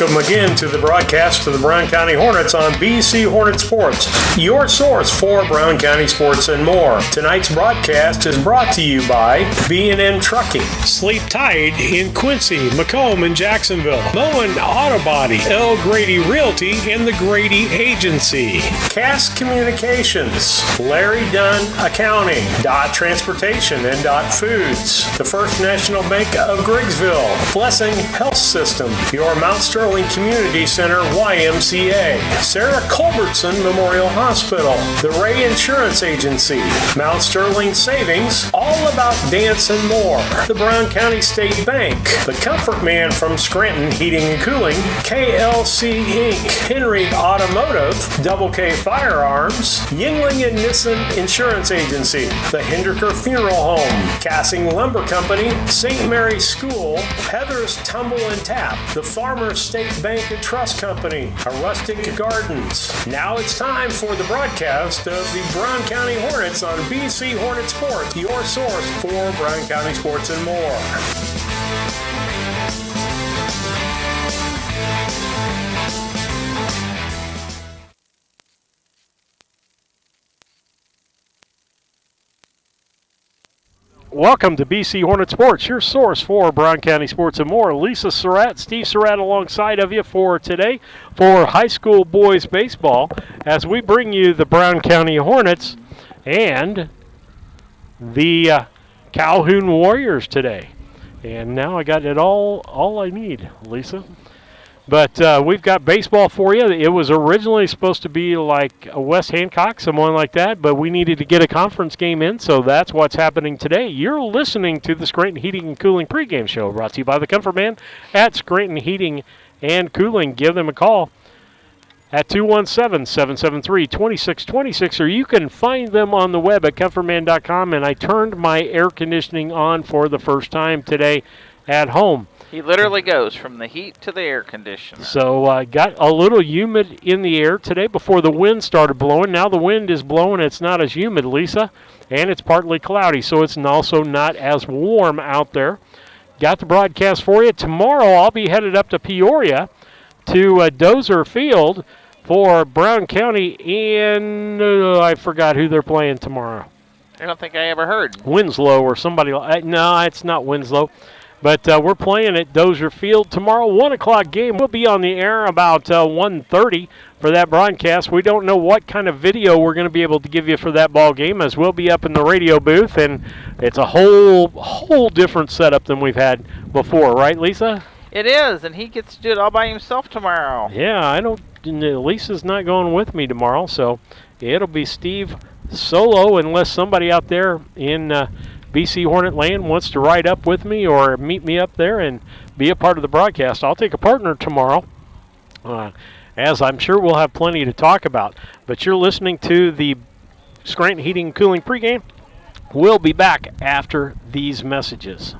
Welcome again to the broadcast of the Brown County Hornets on BC Hornet Sports, your source for Brown County sports and more. Tonight's broadcast is brought to you by B&N Trucking, Sleep Tight in Quincy, Macomb, and Jacksonville, Moen Auto Body, L. Grady Realty, and the Grady Agency, Cass Communications, Larry Dunn Accounting, Dot Transportation, and Dot Foods, the First National Bank of Griggsville, Blessing Health System, your Mount Sterling Community Center YMCA, Sarah Culbertson Memorial Hospital, the Ray Insurance Agency, Mount Sterling Savings, All About Dance and More, the Brown County State Bank, the Comfort Man from Scranton Heating and Cooling, KLC Inc., Henry Automotive, Double K Firearms, Yingling and Nissen Insurance Agency, the Hendricker Funeral Home, Cassing Lumber Company, St. Mary's School, Heather's Tumble and Tap, the Farmers State Bank and Trust Company, Rustic Gardens. Now it's time for the broadcast of the Brown County Hornets on BC Hornet Sports, your source for Brown County sports and more. Welcome to BC Hornet Sports, your source for Brown County sports and more. Lisa Surratt, Steve Surratt alongside of you for today for high school boys baseball as we bring you the Brown County Hornets and the Calhoun Warriors today. And now I got it all I need, Lisa. But we've got baseball for you. It was originally supposed to be like a West Hancock, someone like that, but we needed to get a conference game in, so that's what's happening today. You're listening to the Scranton Heating and Cooling pregame show brought to you by the Comfort Man at Scranton Heating and Cooling. Give them a call at 217-773-2626, or you can find them on the web at comfortman.com, and I turned my air conditioning on for the first time today at home. He literally goes from the heat to the air conditioner. So got a little humid in the air today before the wind started blowing. Now the wind is blowing. It's not as humid, Lisa, and it's partly cloudy, so it's also not as warm out there. Got the broadcast for you. Tomorrow I'll be headed up to Peoria to Dozer Field for Brown County, and I forgot who they're playing tomorrow. I don't think I ever heard. Winslow or somebody. No, it's not Winslow. But we're playing at Dozier Field tomorrow. 1 o'clock game. We'll be on the air about 1:30 for that broadcast. We don't know what kind of video we're going to be able to give you for that ball game, as we'll be up in the radio booth, and it's a whole different setup than we've had before, right, Lisa? It is, and he gets to do it all by himself tomorrow. Yeah, Lisa's not going with me tomorrow, so it'll be Steve solo unless somebody out there in BC Hornet Land wants to ride up with me or meet me up there and be a part of the broadcast. I'll take a partner tomorrow, as I'm sure we'll have plenty to talk about. But you're listening to the Scranton Heating and Cooling pregame. We'll be back after these messages.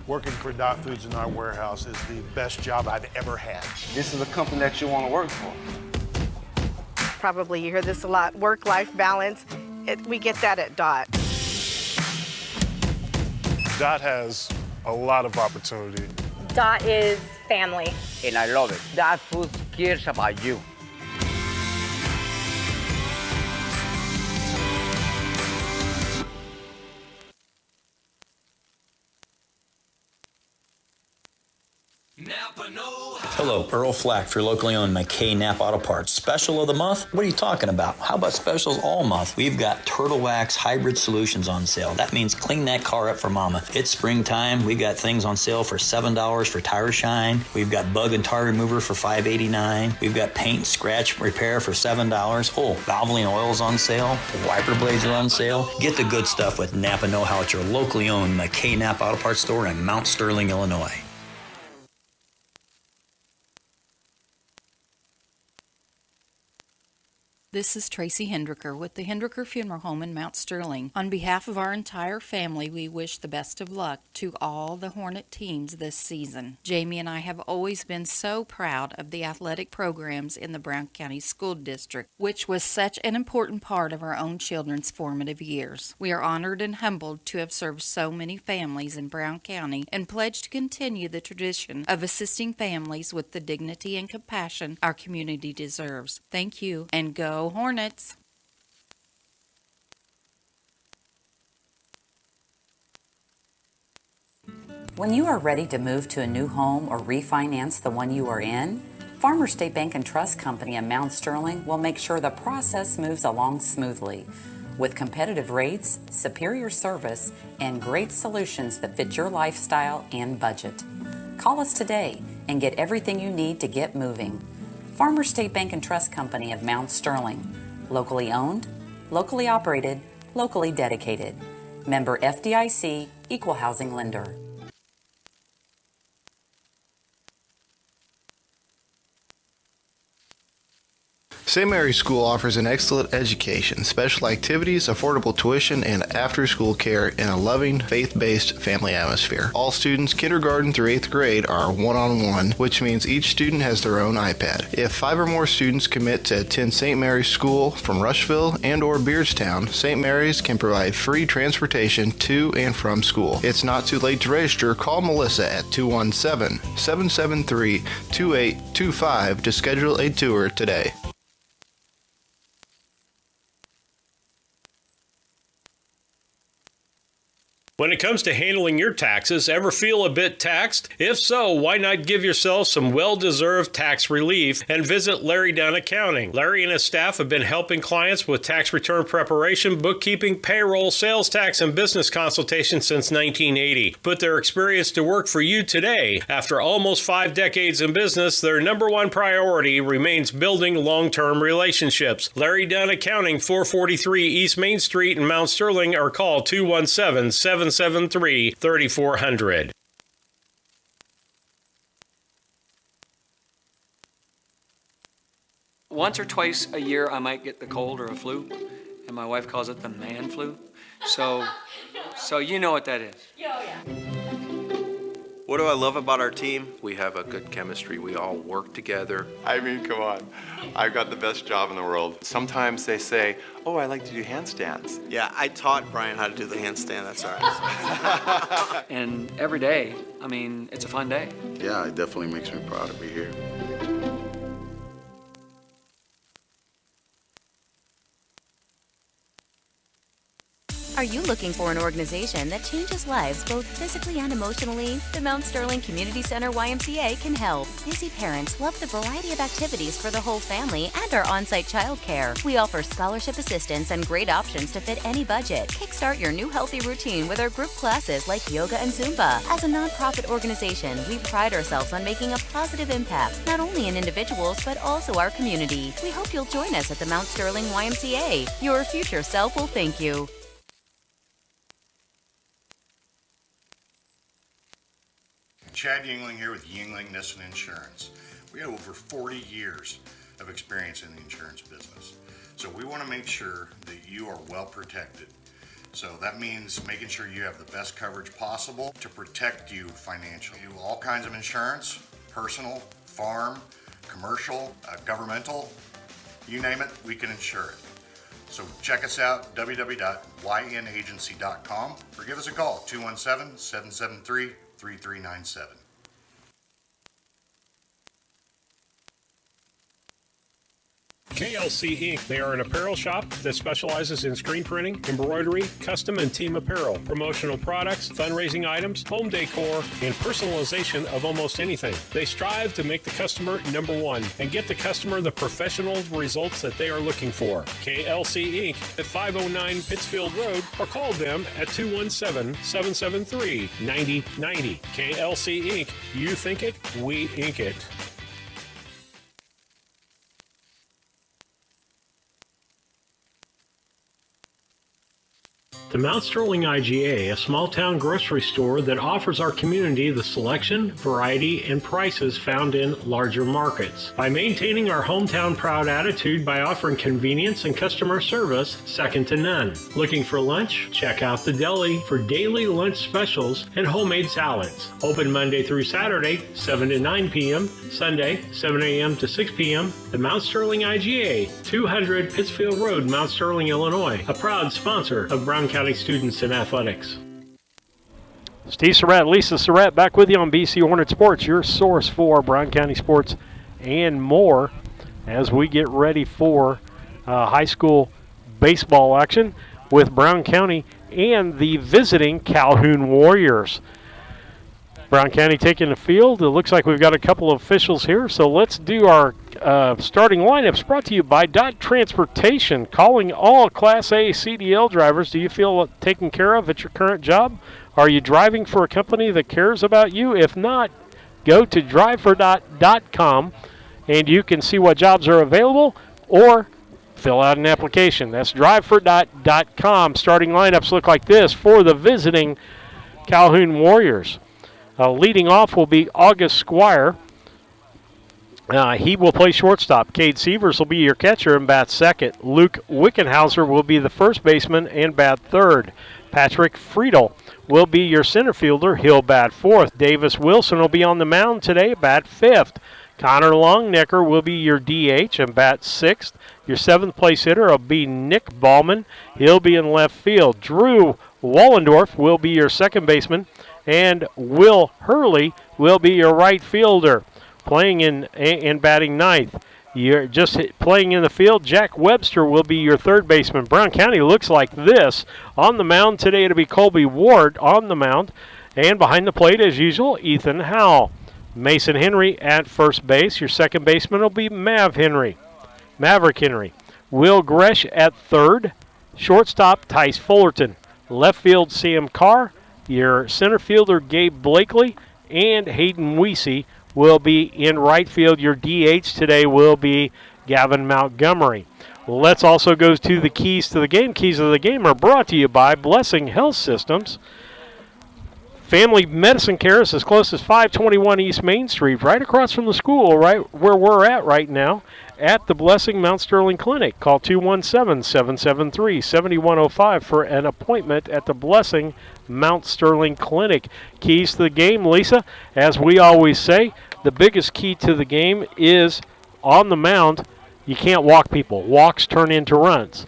Working for Dot Foods in our warehouse is the best job I've ever had. This is a company that you want to work for. Probably you hear this a lot, work-life balance. We get that at Dot. Dot has a lot of opportunity. Dot is family. And I love it. Dot Foods cares about you. Hello, Earl Flack for your locally owned McKay Napa Auto Parts. Special of the month? What are you talking about? How about specials all month? We've got Turtle Wax Hybrid Solutions on sale. That means clean that car up for mama. It's springtime. We got things on sale for $7 for tire shine. We've got bug and tar remover for $5.89. We've got paint scratch repair for $7. Oh, Valvoline oil's on sale. Wiper blades are on sale. Get the good stuff with Napa Know-How at your locally owned McKay Napa Auto Parts store in Mount Sterling, Illinois. This is Tracy Hendricker with the Hendricker Funeral Home in Mount Sterling. On behalf of our entire family, we wish the best of luck to all the Hornet teams this season. Jamie and I have always been so proud of the athletic programs in the Brown County School District, which was such an important part of our own children's formative years. We are honored and humbled to have served so many families in Brown County and pledge to continue the tradition of assisting families with the dignity and compassion our community deserves. Thank you, and go Hornets! When you are ready to move to a new home or refinance the one you are in, Farmers State Bank and Trust Company in Mount Sterling will make sure the process moves along smoothly. With competitive rates, superior service, and great solutions that fit your lifestyle and budget. Call us today and get everything you need to get moving. Farmers State Bank and Trust Company of Mount Sterling. Locally owned, locally operated, locally dedicated. Member FDIC, Equal Housing Lender. St. Mary's School offers an excellent education, special activities, affordable tuition, and after-school care in a loving, faith-based family atmosphere. All students, kindergarten through 8th grade, are one-on-one, which means each student has their own iPad. If 5 or more students commit to attend St. Mary's School from Rushville and or Beardstown, St. Mary's can provide free transportation to and from school. It's not too late to register. Call Melissa at 217-773-2825 to schedule a tour today. When it comes to handling your taxes, ever feel a bit taxed? If so, why not give yourself some well-deserved tax relief and visit Larry Dunn Accounting. Larry and his staff have been helping clients with tax return preparation, bookkeeping, payroll, sales tax, and business consultation since 1980. Put their experience to work for you today. After almost 5 decades in business, their number one priority remains building long-term relationships. Larry Dunn Accounting, 443 East Main Street in Mount Sterling, or call 217-773-3400. Once or twice a year, I might get the cold or a flu, and my wife calls it the man flu. So you know what that is. Oh, yeah. What do I love about our team? We have a good chemistry. We all work together. I mean, come on. I've got the best job in the world. Sometimes they say, oh, I like to do handstands. Yeah, I taught Brian how to do the handstand. That's all right. And every day, I mean, it's a fun day. Yeah, it definitely makes me proud to be here. Are you looking for an organization that changes lives both physically and emotionally? The Mount Sterling Community Center YMCA can help. Busy parents love the variety of activities for the whole family and our on-site childcare. We offer scholarship assistance and great options to fit any budget. Kickstart your new healthy routine with our group classes like yoga and Zumba. As a nonprofit organization, we pride ourselves on making a positive impact, not only in individuals, but also our community. We hope you'll join us at the Mount Sterling YMCA. Your future self will thank you. Chad Yingling here with Yingling Nissen Insurance. We have over 40 years of experience in the insurance business. So we want to make sure that you are well protected. So that means making sure you have the best coverage possible to protect you financially. We do all kinds of insurance, personal, farm, commercial, governmental, you name it, we can insure it. So check us out, www.ynagency.com, or give us a call, 217-773-3397. KLC Inc. They are an apparel shop that specializes in screen printing, embroidery, custom and team apparel, promotional products, fundraising items, home decor, and personalization of almost anything. They strive to make the customer number one and get the customer the professional results that they are looking for. KLC Inc. at 509 Pittsfield Road, or call them at 217-773-9090. KLC Inc. You think it, we ink it. The Mount Sterling IGA, a small-town grocery store that offers our community the selection, variety, and prices found in larger markets. By maintaining our hometown proud attitude by offering convenience and customer service second to none. Looking for lunch? Check out the deli for daily lunch specials and homemade salads. Open Monday through Saturday, 7 to 9 p.m., Sunday, 7 a.m. to 6 p.m. The Mount Sterling IGA, 200 Pittsfield Road, Mount Sterling, Illinois, a proud sponsor of Brown County Students in Athletics. Steve Surratt, Lisa Surratt, back with you on BC Hornet Sports, your source for Brown County sports and more as we get ready for high school baseball action with Brown County and the visiting Calhoun Warriors. Brown County taking the field. It looks like we've got a couple of officials here, so let's do our starting lineups brought to you by Dot Transportation. Calling all Class A CDL drivers. Do you feel taken care of at your current job? Are you driving for a company that cares about you? If not, go to drivefordot.com and you can see what jobs are available or fill out an application. That's drivefordot.com. Starting lineups look like this for the visiting Calhoun Warriors. Leading off will be August Squire. He will play shortstop. Cade Sievers will be your catcher and bat second. Luke Wickenhauser will be the first baseman and bat third. Patrick Friedel will be your center fielder. He'll bat fourth. Davis Wilson will be on the mound today, bat fifth. Connor Longnecker will be your DH and bat sixth. Your seventh place hitter will be Nick Ballman. He'll be in left field. Drew Wallendorf will be your second baseman. And Will Hurley will be your right fielder. Playing in batting ninth. You're just playing in the field. Jack Webster will be your third baseman. Brown County looks like this. On the mound today, it'll be Colby Wart on the mound. And behind the plate, as usual, Ethan Howell. Mason Henry at first base. Your second baseman will be Maverick Henry. Will Gresh at third. Shortstop, Tice Fullerton. Left field, Sam Carr. Your center fielder, Gabe Blakely, and Hayden Weesey will be in right field. Your DH today will be Gavin Montgomery. Let's also go to the keys to the game. Keys of the game are brought to you by Blessing Health Systems. Family medicine care is as close as 521 East Main Street, right across from the school, right where we're at right now, at the Blessing Mount Sterling Clinic. Call 217-773-7105 for an appointment at the Blessing Mount Sterling Clinic. Keys to the game, Lisa, as we always say, the biggest key to the game is on the mound, you can't walk people. Walks turn into runs.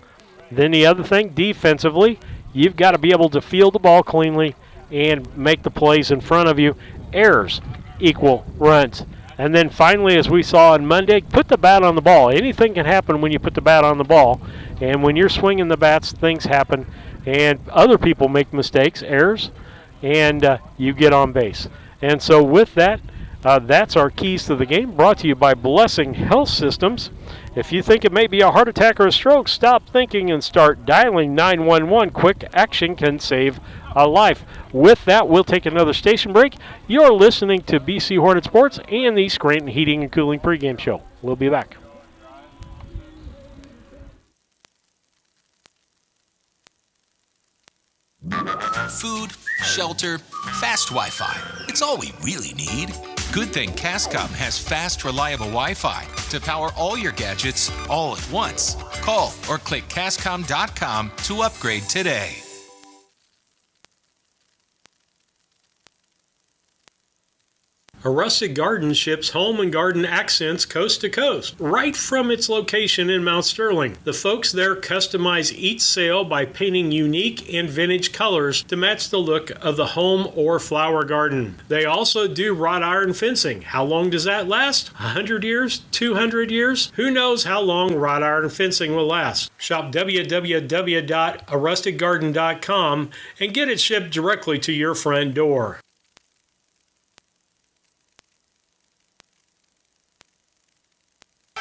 Then the other thing, defensively, you've got to be able to field the ball cleanly and make the plays in front of you. Errors equal runs. And then finally, as we saw on Monday, put the bat on the ball. Anything can happen when you put the bat on the ball. And when you're swinging the bats, things happen. And other people make mistakes, errors, and you get on base. And so with that, that's our keys to the game, brought to you by Blessing Health Systems. If you think it may be a heart attack or a stroke, stop thinking and start dialing 911. Quick action can save a life. With that, we'll take another station break. You're listening to BC Hornet Sports and the Scranton Heating and Cooling pregame show. We'll be back. Food, shelter, fast Wi-Fi. It's all we really need. Good thing Cascom has fast, reliable Wi-Fi to power all your gadgets all at once. Call or click Cascom.com to upgrade today. A Rustic Garden ships home and garden accents coast to coast, right from its location in Mount Sterling. The folks there customize each sail by painting unique and vintage colors to match the look of the home or flower garden. They also do wrought iron fencing. How long does that last? 100 years? 200 years? Who knows how long wrought iron fencing will last? Shop www.arusticgarden.com and get it shipped directly to your front door.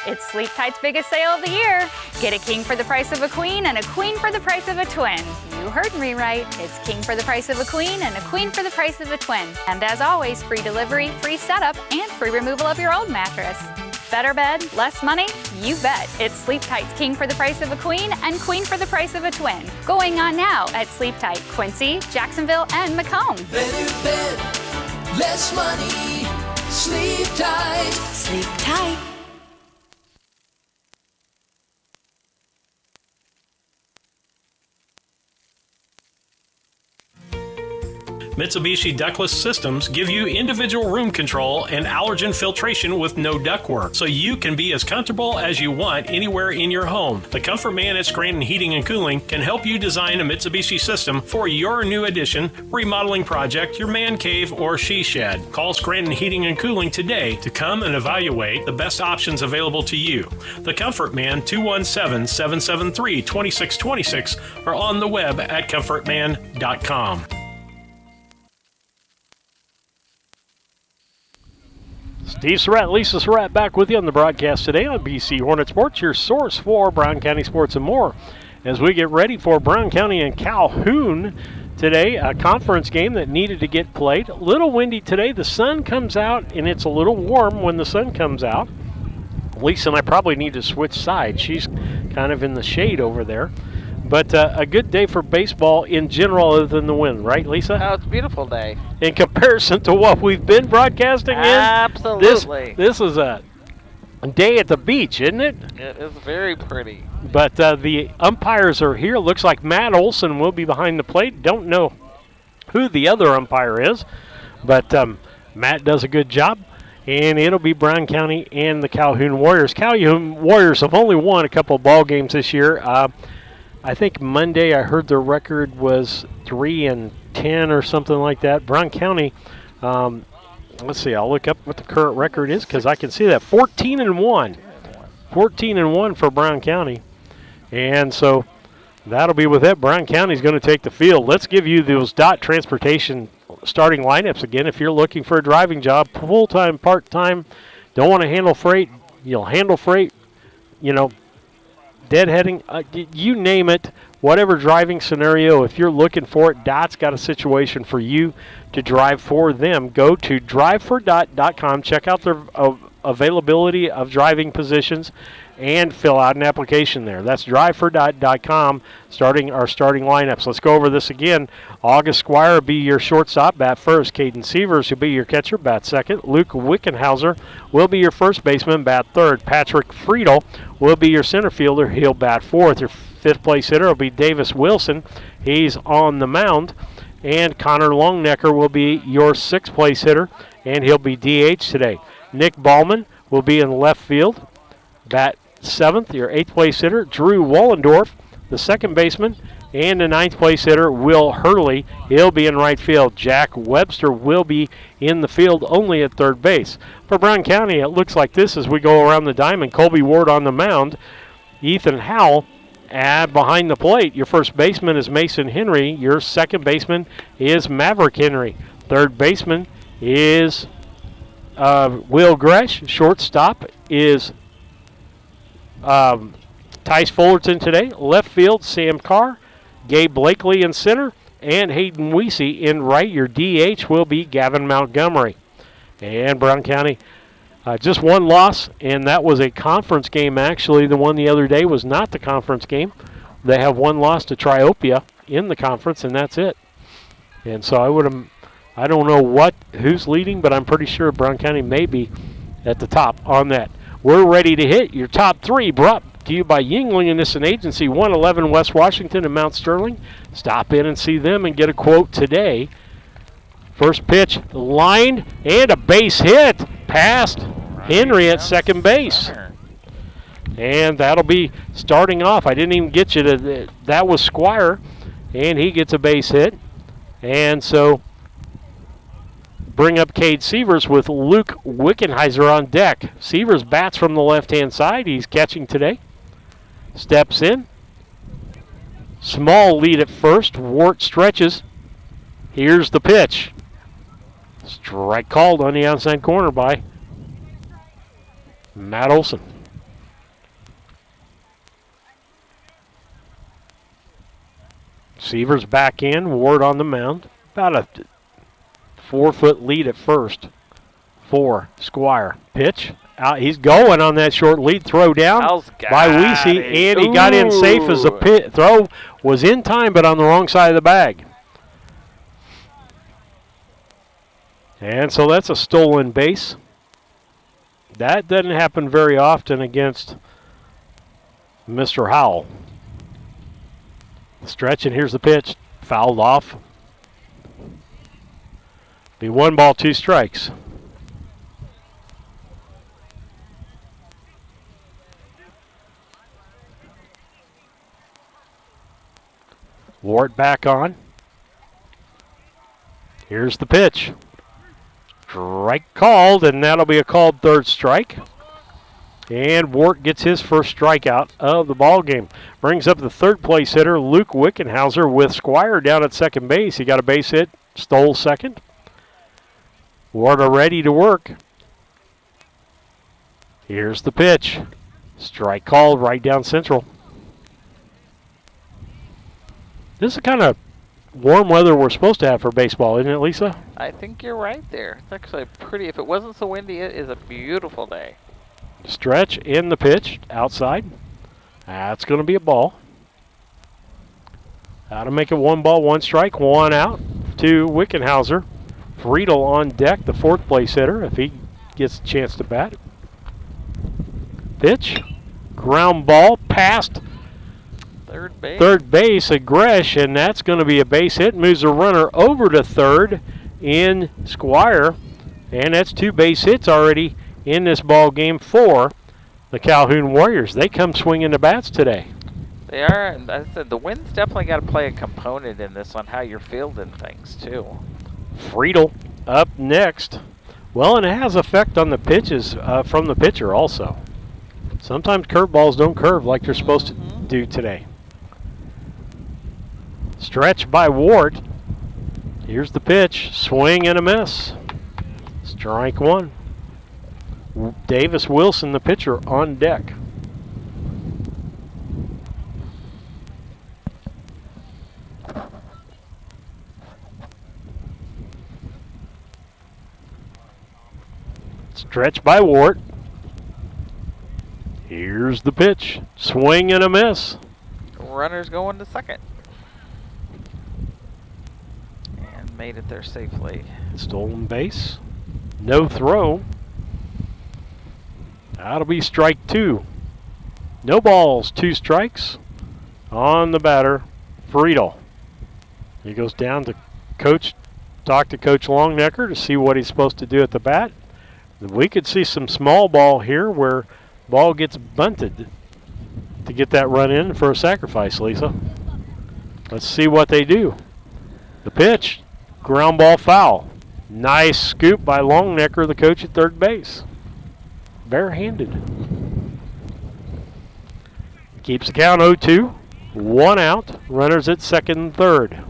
It's Sleep Tight's biggest sale of the year. Get a king for the price of a queen and a queen for the price of a twin. You heard me right. It's king for the price of a queen and a queen for the price of a twin. And as always, free delivery, free setup, and free removal of your old mattress. Better bed, less money? You bet. It's Sleep Tight's King for the price of a queen and queen for the price of a twin. Going on now at Sleep Tight, Quincy, Jacksonville, and Macomb. Better bed, less money. Sleep tight. Sleep tight. Mitsubishi ductless systems give you individual room control and allergen filtration with no ductwork, so you can be as comfortable as you want anywhere in your home. The Comfort Man at Scranton Heating and Cooling can help you design a Mitsubishi system for your new addition, remodeling project, your man cave, or she shed. Call Scranton Heating and Cooling today to come and evaluate the best options available to you. The Comfort Man, 217-773-2626, or on the web at comfortman.com. Steve Surratt, Lisa Surratt back with you on the broadcast today on BC Hornet Sports, your source for Brown County sports and more. As we get ready for Brown County and Calhoun today, a conference game that needed to get played. A little windy today. The sun comes out, and it's a little warm when the sun comes out. Lisa and I probably need to switch sides. She's kind of in the shade over there. But a good day for baseball in general other than the wind, right, Lisa? Oh, it's a beautiful day. In comparison to what we've been broadcasting Absolutely. This is a day at the beach, isn't it? It is very pretty. But the umpires are here. Looks like Matt Olson will be behind the plate. Don't know who the other umpire is, but Matt does a good job. And it'll be Brown County and the Calhoun Warriors. Calhoun Warriors have only won a couple of ball games this year. I think Monday I heard their record was 3-10 or something like that. Brown County, let's see, I'll look up what the current record is because I can see that. 14-1. 14-1 for Brown County. And so that'll be with it. Brown County's going to take the field. Let's give you those DOT transportation starting lineups again. If you're looking for a driving job, full-time, part-time, don't want to handle freight, you'll handle freight, deadheading, you name it, whatever driving scenario, if you're looking for it, DOT's got a situation for you to drive for them. Go to drivefordot.com, check out their availability of driving positions, and fill out an application there. That's drivefordot.com, starting our starting lineups. Let's go over this again. August Squire will be your shortstop, bat first. Caden Sievers will be your catcher, bat second. Luke Wickenhauser will be your first baseman, bat third. Patrick Friedel will be your center fielder. He'll bat fourth. Your fifth place hitter will be Davis Wilson. He's on the mound. And Connor Longnecker will be your sixth place hitter, and he'll be DH today. Nick Ballman will be in left field. Bat seventh, your eighth place hitter, Drew Wollendorf, the second baseman, and the ninth place hitter, Will Hurley. He'll be in right field. Jack Webster will be in the field only at third base. For Brown County, it looks like this as we go around the diamond. Colby Wart on the mound. Ethan Howell behind the plate. Your first baseman is Mason Henry. Your second baseman is Maverick Henry. Third baseman is Will Gresh. Shortstop is Tice Fullerton today. Left field, Sam Carr. Gabe Blakely in center. And Hayden Weesey in right. Your DH will be Gavin Montgomery. And Brown County, just one loss, and that was a conference game, actually. The one the other day was not the conference game. They have one loss to Triopia in the conference, and that's it. And so I don't know who's leading, but I'm pretty sure Brown County may be at the top on that. We're ready to hit your top three, brought to you by Yingling and Nissen Agency, 111 West Washington and Mount Sterling. Stop in and see them and get a quote today. First pitch, line, and a base hit. Past Henry at second base. And that'll be starting off. I didn't even get you to that was Squire, and he gets a base hit. And so bring up Cade Sievers with Luke Wickenheiser on deck. Sievers bats from the left-hand side. He's catching today. Steps in. Small lead at first. Wart stretches. Here's the pitch. Strike called on the outside corner by Matt Olson. Sievers back in. Ward on the mound. About a 4-foot lead at first for Squire. Pitch out. He's going on that short lead throw down by Weesey, and he got in safe as the throw was in time, but on the wrong side of the bag. And so that's a stolen base. That doesn't happen very often against Mr. Howell. Stretch, and here's the pitch. Fouled off. Be 1 ball, 2 strikes. Wart back on. Here's the pitch. Strike called, and that'll be a called 3rd strike. And Wart gets his first strikeout of the ball game. Brings up the 3rd place hitter, Luke Wickenhauser, with Squire down at second base. He got a base hit, stole second. Wart are ready to work. Here's the pitch. Strike called right down central. This is the kind of warm weather we're supposed to have for baseball, isn't it, Lisa? I think you're right there. It's actually pretty. If it wasn't so windy, it is a beautiful day. Stretch in the pitch, outside. That's going to be a ball. That'll make it 1 ball, 1 strike, 1 out to Wickenhauser. Friedel on deck, the 4th place hitter, if he gets a chance to bat. Pitch, ground ball, past third base, a Gresh, and that's going to be a base hit. Moves the runner over to third in Squire, and that's 2 base hits already in this ball game for the Calhoun Warriors. They come swinging the bats today. They are, and I said the wind's definitely got to play a component in this on how you're fielding things too. Friedel up next. Well, and it has effect on the pitches from the pitcher also. Sometimes curveballs don't curve like they're supposed to do today. Stretch by Wart. Here's the pitch. Swing and a miss. Strike 1. Davis Wilson, the pitcher, on deck. Stretch by Wart. Here's the pitch. Swing and a miss. Runner's going to second. And made it there safely. Stolen base. No throw. That'll be strike 2. No balls, 2 strikes on the batter, Friedel. He goes down to talk to Coach Longnecker to see what he's supposed to do at the bat. We could see some small ball here where ball gets bunted to get that run in for a sacrifice, Lisa. Let's see what they do. The pitch, ground ball foul. Nice scoop by Longnecker, the coach at third base. Barehanded. Keeps the count 0-2. 1 out. Runners at second and third.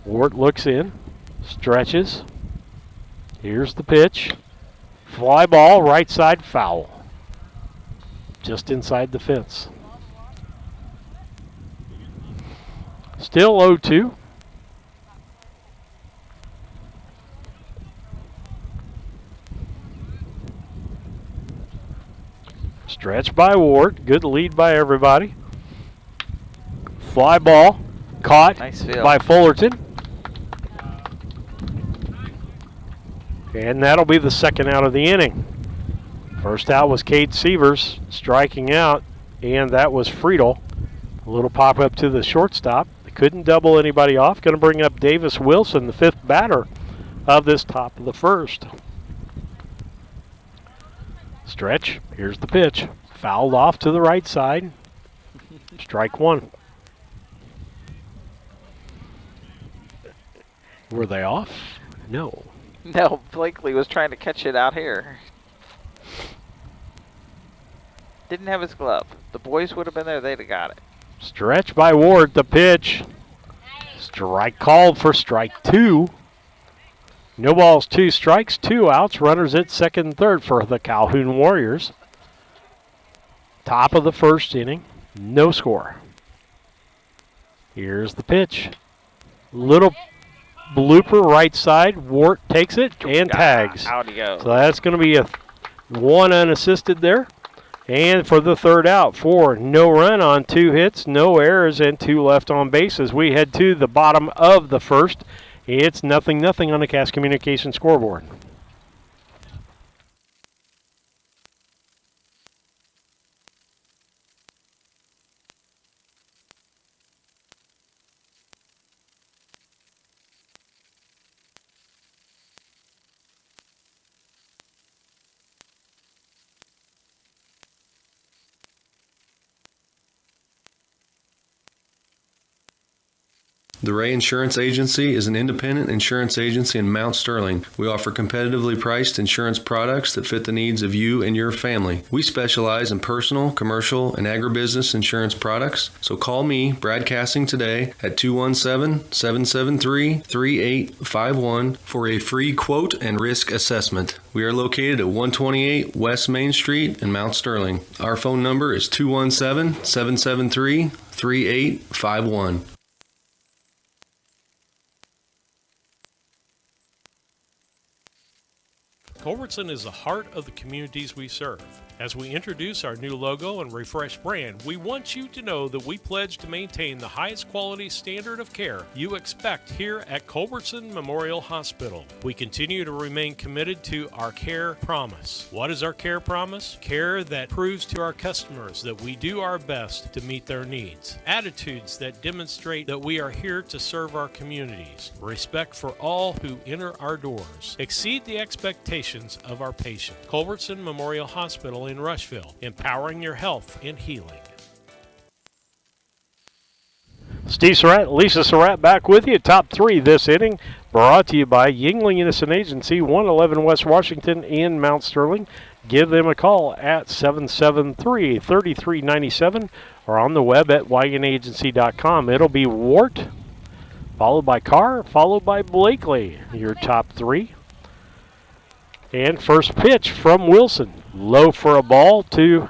Wart looks in. Stretches. Here's the pitch. Fly ball, right side, foul. Just inside the fence. Still 0-2. Stretch by Wart. Good lead by everybody. Fly ball. Caught by Fullerton. And that'll be the second out of the inning. First out was Cade Sievers striking out, and that was Friedel. A little pop up to the shortstop. They couldn't double anybody off. Going to bring up Davis Wilson, the 5th batter of this top of the first. Stretch. Here's the pitch. Fouled off to the right side. Strike 1. Were they off? No. No, Blakely was trying to catch it out here. Didn't have his glove. The boys would have been there, they'd have got it. Stretch by Ward, the pitch. Strike called for strike 2. No balls, 2 strikes, 2 outs. Runners at second and third for the Calhoun Warriors. Top of the first inning, no score. Here's the pitch. Little blooper right side. Wart takes it and tags. Out he goes. So that's going to be a 1 unassisted there. And for the third out, 4 no run on 2 hits, no errors, and 2 left on base as we head to the bottom of the first. It's 0-0 on the Cass Communication scoreboard. The Ray Insurance Agency is an independent insurance agency in Mount Sterling. We offer competitively priced insurance products that fit the needs of you and your family. We specialize in personal, commercial, and agribusiness insurance products. So call me, Brad Cassing, today at 217-773-3851 for a free quote and risk assessment. We are located at 128 West Main Street in Mount Sterling. Our phone number is 217-773-3851. Culbertson is the heart of the communities we serve. As we introduce our new logo and refreshed brand, we want you to know that we pledge to maintain the highest quality standard of care you expect here at Culbertson Memorial Hospital. We continue to remain committed to our care promise. What is our care promise? Care that proves to our customers that we do our best to meet their needs. Attitudes that demonstrate that we are here to serve our communities. Respect for all who enter our doors. Exceed the expectations of our patient. Culbertson Memorial Hospital in Rushville, empowering your health and healing. Steve Surratt, Lisa Surratt back with you. Top 3 this inning, brought to you by Yingling Innocent Agency, 111 West Washington in Mount Sterling. Give them a call at 773-3397 or on the web at ynagency.com. It'll be Wart, followed by Carr, followed by Blakely, your top 3. And first pitch from Wilson. Low for a ball to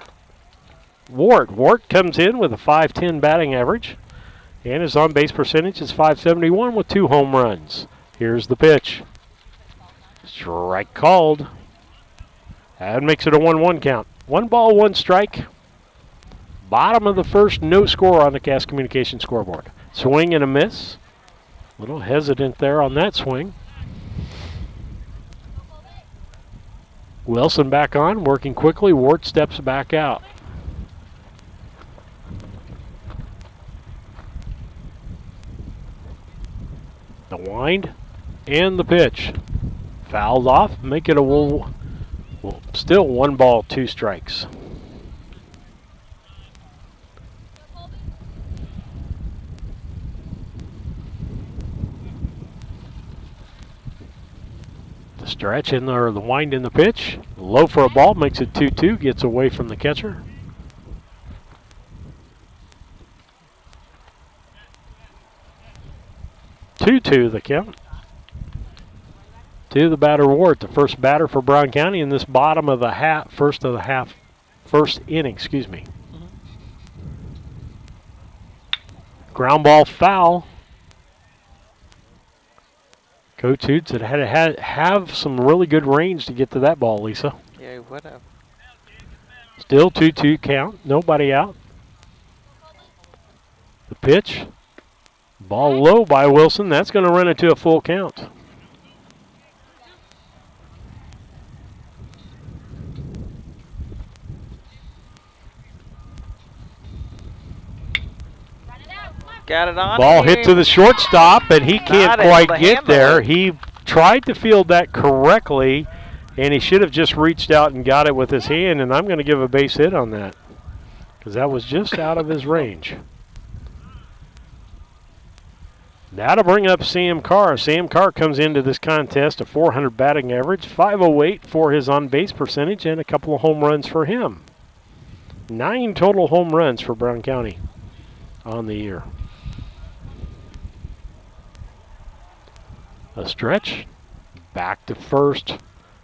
Wart. Wart comes in with a .510 batting average. And his on-base percentage is .571 with 2 home runs. Here's the pitch. Strike called. That makes it a 1-1 count. 1 ball, 1 strike. Bottom of the first, no score on the Cass Communication scoreboard. Swing and a miss. A little hesitant there on that swing. Wilson back on, working quickly. Wart steps back out. The wind and the pitch. Fouled off, make it a still 1 ball, 2 strikes. Stretch in there, the wind in the pitch. Low for a ball, makes it 2-2, gets away from the catcher. Two the count. To the batter Wart, the first batter for Brown County in this bottom of the first inning, excuse me. Ground ball foul. Coach Hoots had to have some really good range to get to that ball, Lisa. Yeah, he would have. Still 2-2 count, nobody out. The pitch, ball low by Wilson. That's going to run it to a full count. Got it on. Ball hit to the shortstop, and he can't quite get there. He tried to field that correctly, and he should have just reached out and got it with his hand, and I'm going to give a base hit on that because that was just out of his range. Now to bring up Sam Carr. Sam Carr comes into this contest a .400 batting average, .508 for his on-base percentage, and a couple of home runs for him. 9 total home runs for Brown County on the year. A stretch, back to first.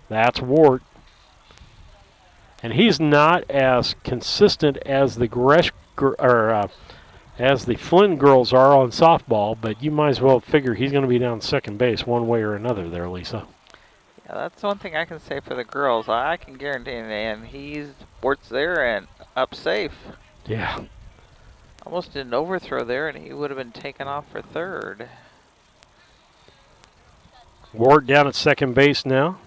That's Wart. And he's not as consistent as the as the Flynn girls are on softball, but you might as well figure he's going to be down second base one way or another there, Lisa. Yeah, that's one thing I can say for the girls. I can guarantee, and Wart's there and up safe. Yeah. Almost did an overthrow there, and he would have been taken off for third. Wart down at second base now.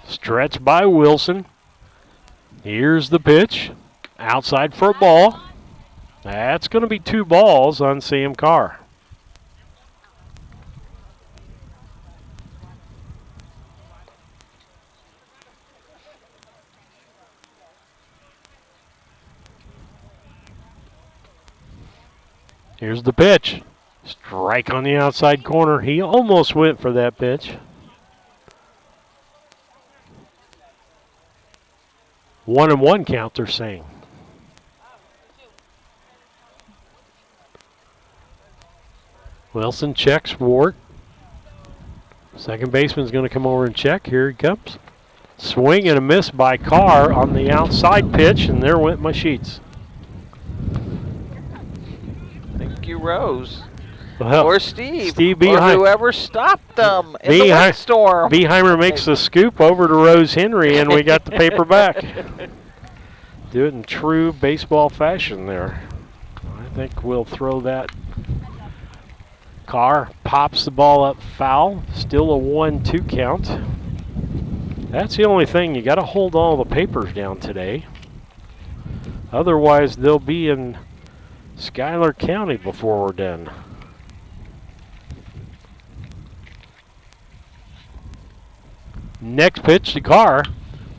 Stretch by Wilson. Here's the pitch. Outside for a ball. That's going to be 2 balls on Sam Carr. Here's the pitch. Strike on the outside corner. He almost went for that pitch. 1-1 count, they're saying. Wilson checks Wart. Second baseman's going to come over and check. Here he comes. Swing and a miss by Carr on the outside pitch, and there went my sheets. Thank you, Rose. Well, or Steve. Steve or whoever stopped them in the wind storm. Beheimer makes the scoop over to Rose Henry, and we got the paper back. Do it in true baseball fashion there. I think we'll throw that. Carr pops the ball up foul. Still a 1-2 count. That's the only thing. You got to hold all the papers down today. Otherwise, they'll be in Schuyler County before we're done. Next pitch to Carr.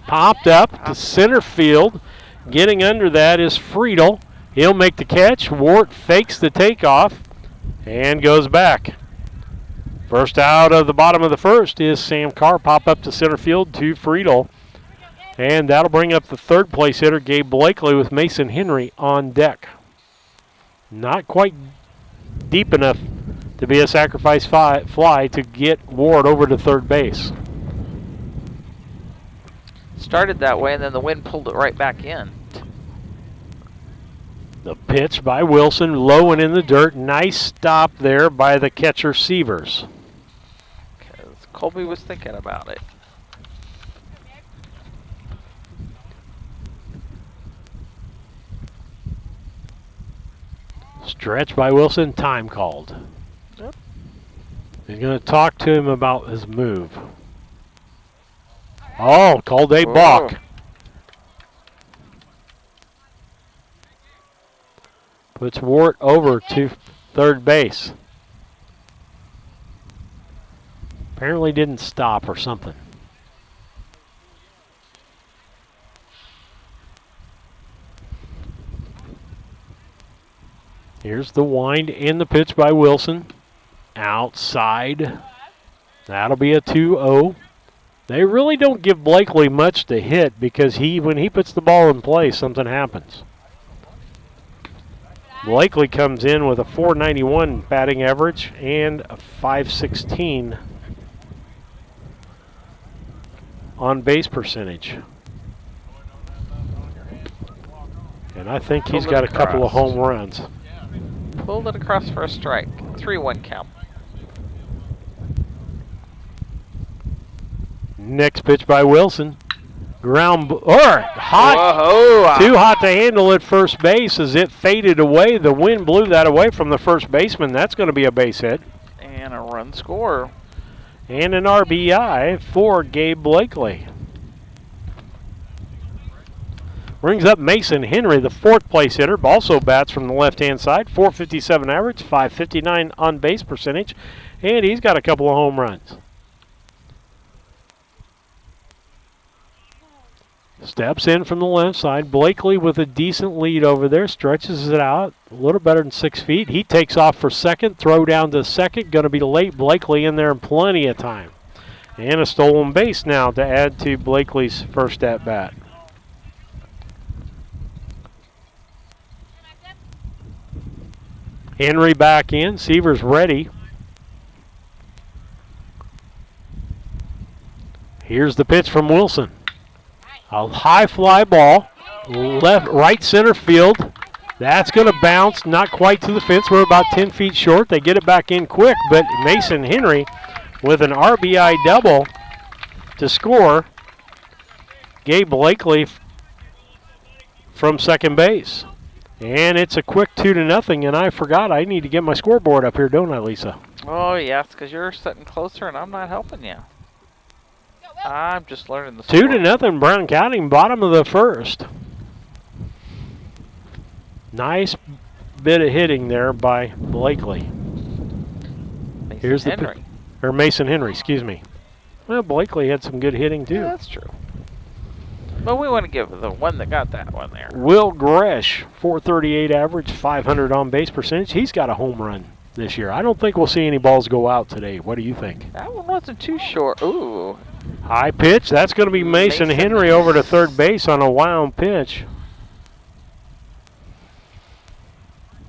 Popped up to center field. Getting under that is Friedel. He'll make the catch. Wart fakes the takeoff and goes back. First out of the bottom of the first is Sam Carr. Pop up to center field to Friedel. And that'll bring up the third place hitter, Gabe Blakely, with Mason Henry on deck. Not quite deep enough to be a sacrifice fly to get Ward over to third base. Started that way, and then the wind pulled it right back in. The pitch by Wilson, low and in the dirt. Nice stop there by the catcher Sievers. Because Colby was thinking about it. Stretch by Wilson, time called. Yep. He's going to talk to him about his move. Oh, called a balk. Puts Wart over to third base. Apparently didn't stop or something. Here's the wind and the pitch by Wilson. Outside. That'll be a 2-0. They really don't give Blakely much to hit because when he puts the ball in play, something happens. Blakely comes in with a .491 batting average and a .516 on base percentage. And I think he's got a couple of home runs. Pulled it across for a strike. 3-1 count. Next pitch by Wilson. Hot. Whoa. Too hot to handle at first base as it faded away. The wind blew that away from the first baseman. That's going to be a base hit. And a run score. And an RBI for Gabe Blakely. Brings up Mason Henry, the fourth place hitter. Also bats from the left-hand side. .457 average, .559 on base percentage. And he's got a couple of home runs. Steps in from the left side. Blakely with a decent lead over there. Stretches it out a little better than 6 feet. He takes off for second. Throw down to second. Going to be late. Blakely in there in plenty of time. And a stolen base now to add to Blakely's first at-bat. Henry back in. Seaver's ready. Here's the pitch from Wilson. A high fly ball. Right center field. That's going to bounce, not quite to the fence. We're about 10 feet short. They get it back in quick, but Mason Henry with an RBI double to score. Gabe Blakely from second base. And it's a quick 2-0, and I forgot I need to get my scoreboard up here, don't I, Lisa? Oh, yes, because you're sitting closer and I'm not helping you. I'm just learning the score. 2-0, Brown County, bottom of the first. Nice bit of hitting there by Blakely. Here's Henry. Mason Henry, excuse me. Well, Blakely had some good hitting, too. Yeah, that's true. But we want to give the one that got that one there. Will Gresh, 438 average, 500 on base percentage. He's got a home run this year. I don't think we'll see any balls go out today. What do you think? That one wasn't too short. Ooh. High pitch. That's going to be Mason Henry over to third base on a wound pitch.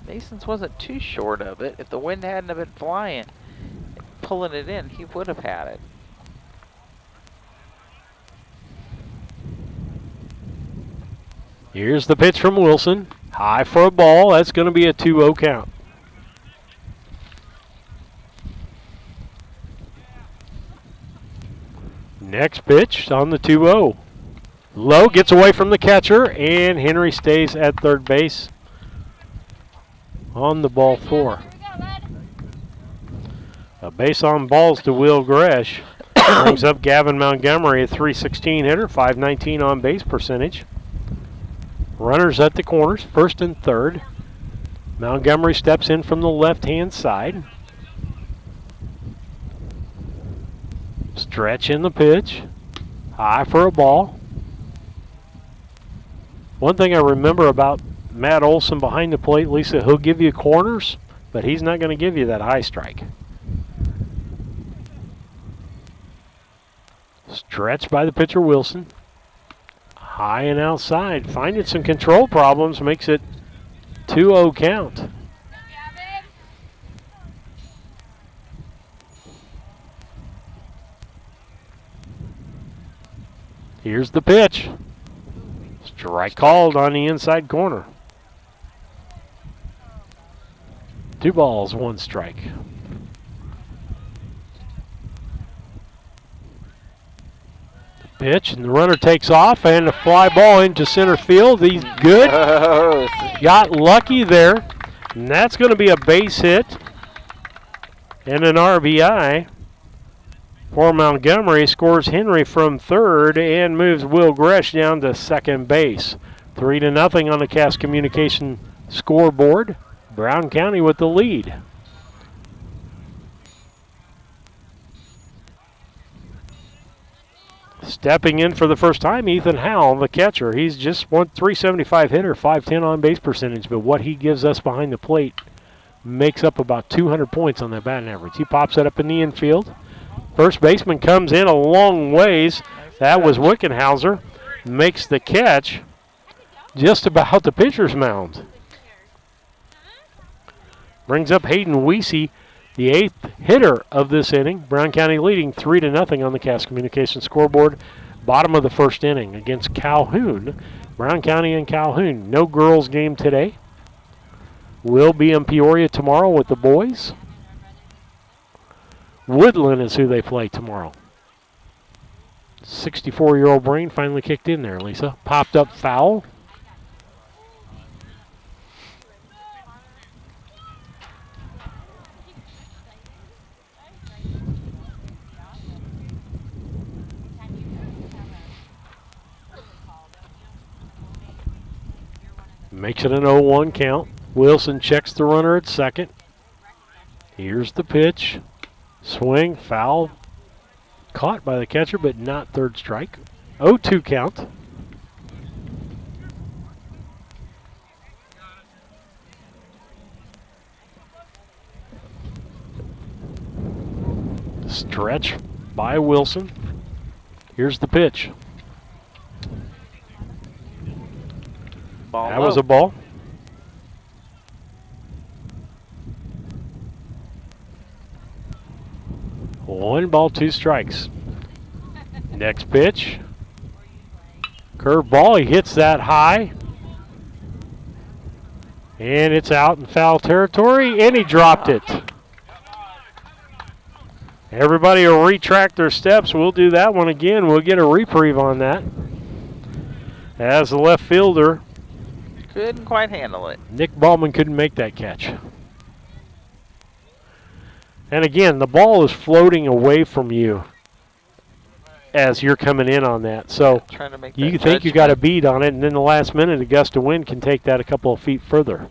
Mason's wasn't too short of it. If the wind hadn't have been flying, pulling it in, he would have had it. Here's the pitch from Wilson. High for a ball. That's going to be a 2-0 count. Next pitch on the 2-0. Low gets away from the catcher, and Henry stays at third base on the ball 4. A base on balls to Will Gresh. Brings up Gavin Montgomery, a 316 hitter, 519 on base percentage. Runners at the corners, first and third. Montgomery steps in from the left-hand side. Stretch in the pitch. High for a ball. One thing I remember about Matt Olson behind the plate, Lisa, he'll give you corners, but he's not going to give you that high strike. Stretch by the pitcher, Wilson. High and outside. Finding some control problems makes it 2-0 count. Here's the pitch. Strike called on the inside corner. 2 balls, 1 strike. Pitch, and the runner takes off, and a fly ball into center field. He's good. Got lucky there. And that's going to be a base hit and an RBI for Montgomery. Scores Henry from third and moves Will Gresh down to second base. 3-0 on the Cass Communication scoreboard. Brown County with the lead. Stepping in for the first time, Ethan Howell, the catcher. He's just 375 hitter, 510 on base percentage, but what he gives us behind the plate makes up about 200 points on that batting average. He pops it up in the infield. First baseman comes in a long ways. That was Wickenhauser. Makes the catch just about the pitcher's mound. Brings up Hayden Weesey, the 8th hitter of this inning. Brown County leading 3-0 on the Cass Communications scoreboard. Bottom of the first inning against Calhoun. Brown County and Calhoun. No girls game today. We'll be in Peoria tomorrow with the boys. Woodland is who they play tomorrow. 64-year-old brain finally kicked in there, Lisa. Popped up foul. Makes it an 0-1 count. Wilson checks the runner at second. Here's the pitch. Swing, foul. Caught by the catcher, but not third strike. 0-2 count. Stretch by Wilson. Here's the pitch. Ball that low. was a ball. 1 ball, 2 strikes. Next pitch. Curve ball. He hits that high. And it's out in foul territory, and he dropped it. Everybody will retract their steps. We'll do that one again. We'll get a reprieve on that. As the left fielder, couldn't quite handle it. Nick Ballman couldn't make that catch. And again, the ball is floating away from you as you're coming in on that. So Trying to make you that think you got a judgment. beat on it, and then the last minute, a gust of wind can take that a couple of feet further.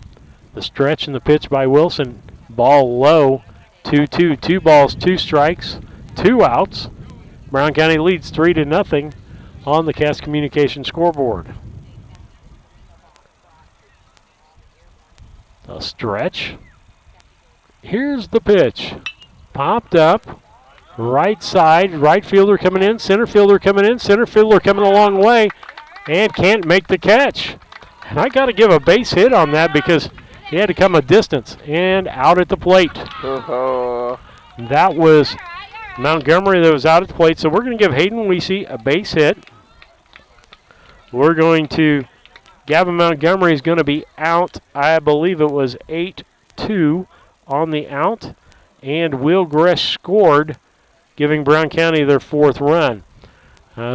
The stretch and the pitch by Wilson. Ball low, 2-2. 2 balls, 2 strikes, 2 outs. Brown County leads 3-0 on the Cass Communication scoreboard. A stretch. Here's the pitch. Popped up. Right side. Right fielder coming in. Center fielder coming in. Center fielder coming a long way. And can't make the catch. And I got to give a base hit on that because he had to come a distance. And out at the plate. That was Montgomery that was out at the plate. So we're going to give Hayden Weesey a base hit. We're going to, Gavin Montgomery is going to be out. I believe it was 8-2 on the out. And Will Gresh scored, giving Brown County their 4th run.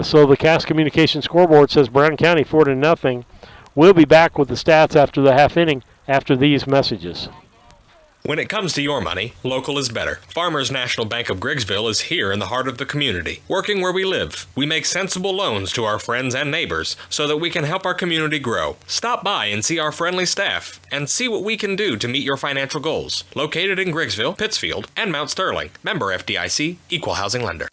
So the Cass Communication scoreboard says Brown County 4-0. We'll be back with the stats after the half inning after these messages. When it comes to your money, local is better. Farmers National Bank of Griggsville is here in the heart of the community, working where we live. We make sensible loans to our friends and neighbors so that we can help our community grow. Stop by and see our friendly staff and see what we can do to meet your financial goals. Located in Griggsville, Pittsfield, and Mount Sterling. Member FDIC, Equal Housing Lender.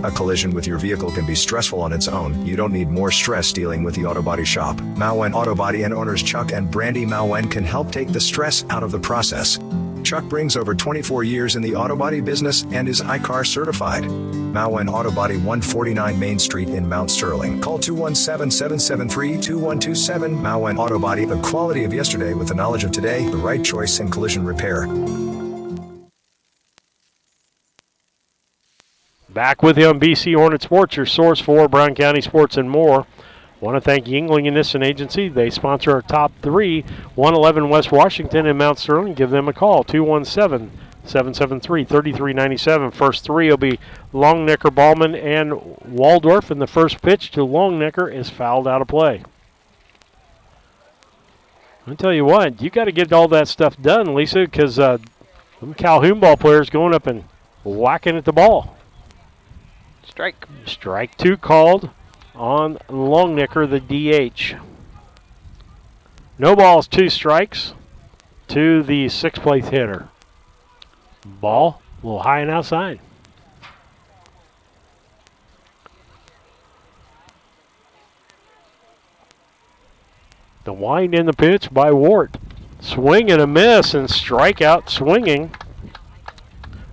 A collision with your vehicle can be stressful on its own. You don't need more stress dealing with the Auto Body Shop. Mauen Auto Body and owners Chuck and Brandy Mauen can help take the stress out of the process. Chuck brings over 24 years in the auto body business and is ICAR certified. Mauen Auto Body, 149 Main Street in Mount Sterling. Call 217-773-2127. Mauen Auto Body, the quality of yesterday with the knowledge of today, the right choice in collision repair. Back with you on BC Hornet Sports, your source for Brown County sports and more. Want to thank Yingling and Nissen Agency. They sponsor our top 3, 111 West Washington and Mount Sterling. Give them a call, 217-773-3397. First 3 will be Longnecker, Ballman, and Waldorf. And the first pitch to Longnecker is fouled out of play. I'll tell you what, you got to get all that stuff done, Lisa, because them Calhoun ball players going up and whacking at the ball. Strike. Strike 2 called on Longnecker, the DH. No balls, 2 strikes to the 6th place hitter. Ball a little high and outside. The wind in the pitch by Wart. Swing and a miss and strikeout swinging.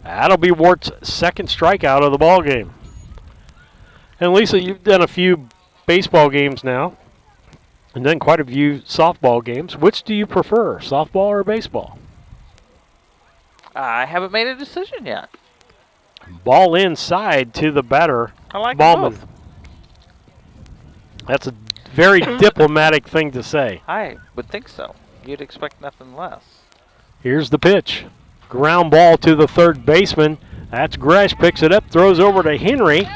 That'll be Wart's 2nd strikeout of the ball game. And Lisa, you've done a few baseball games now, and done quite a few softball games. Which do you prefer, softball or baseball? I haven't made a decision yet. Ball inside to the batter, I like Ballman. both. That's a very diplomatic thing to say. I would think so. You'd expect nothing less. Here's the pitch. Ground ball to the 3rd baseman. That's Gresh, picks it up, throws over to Henry.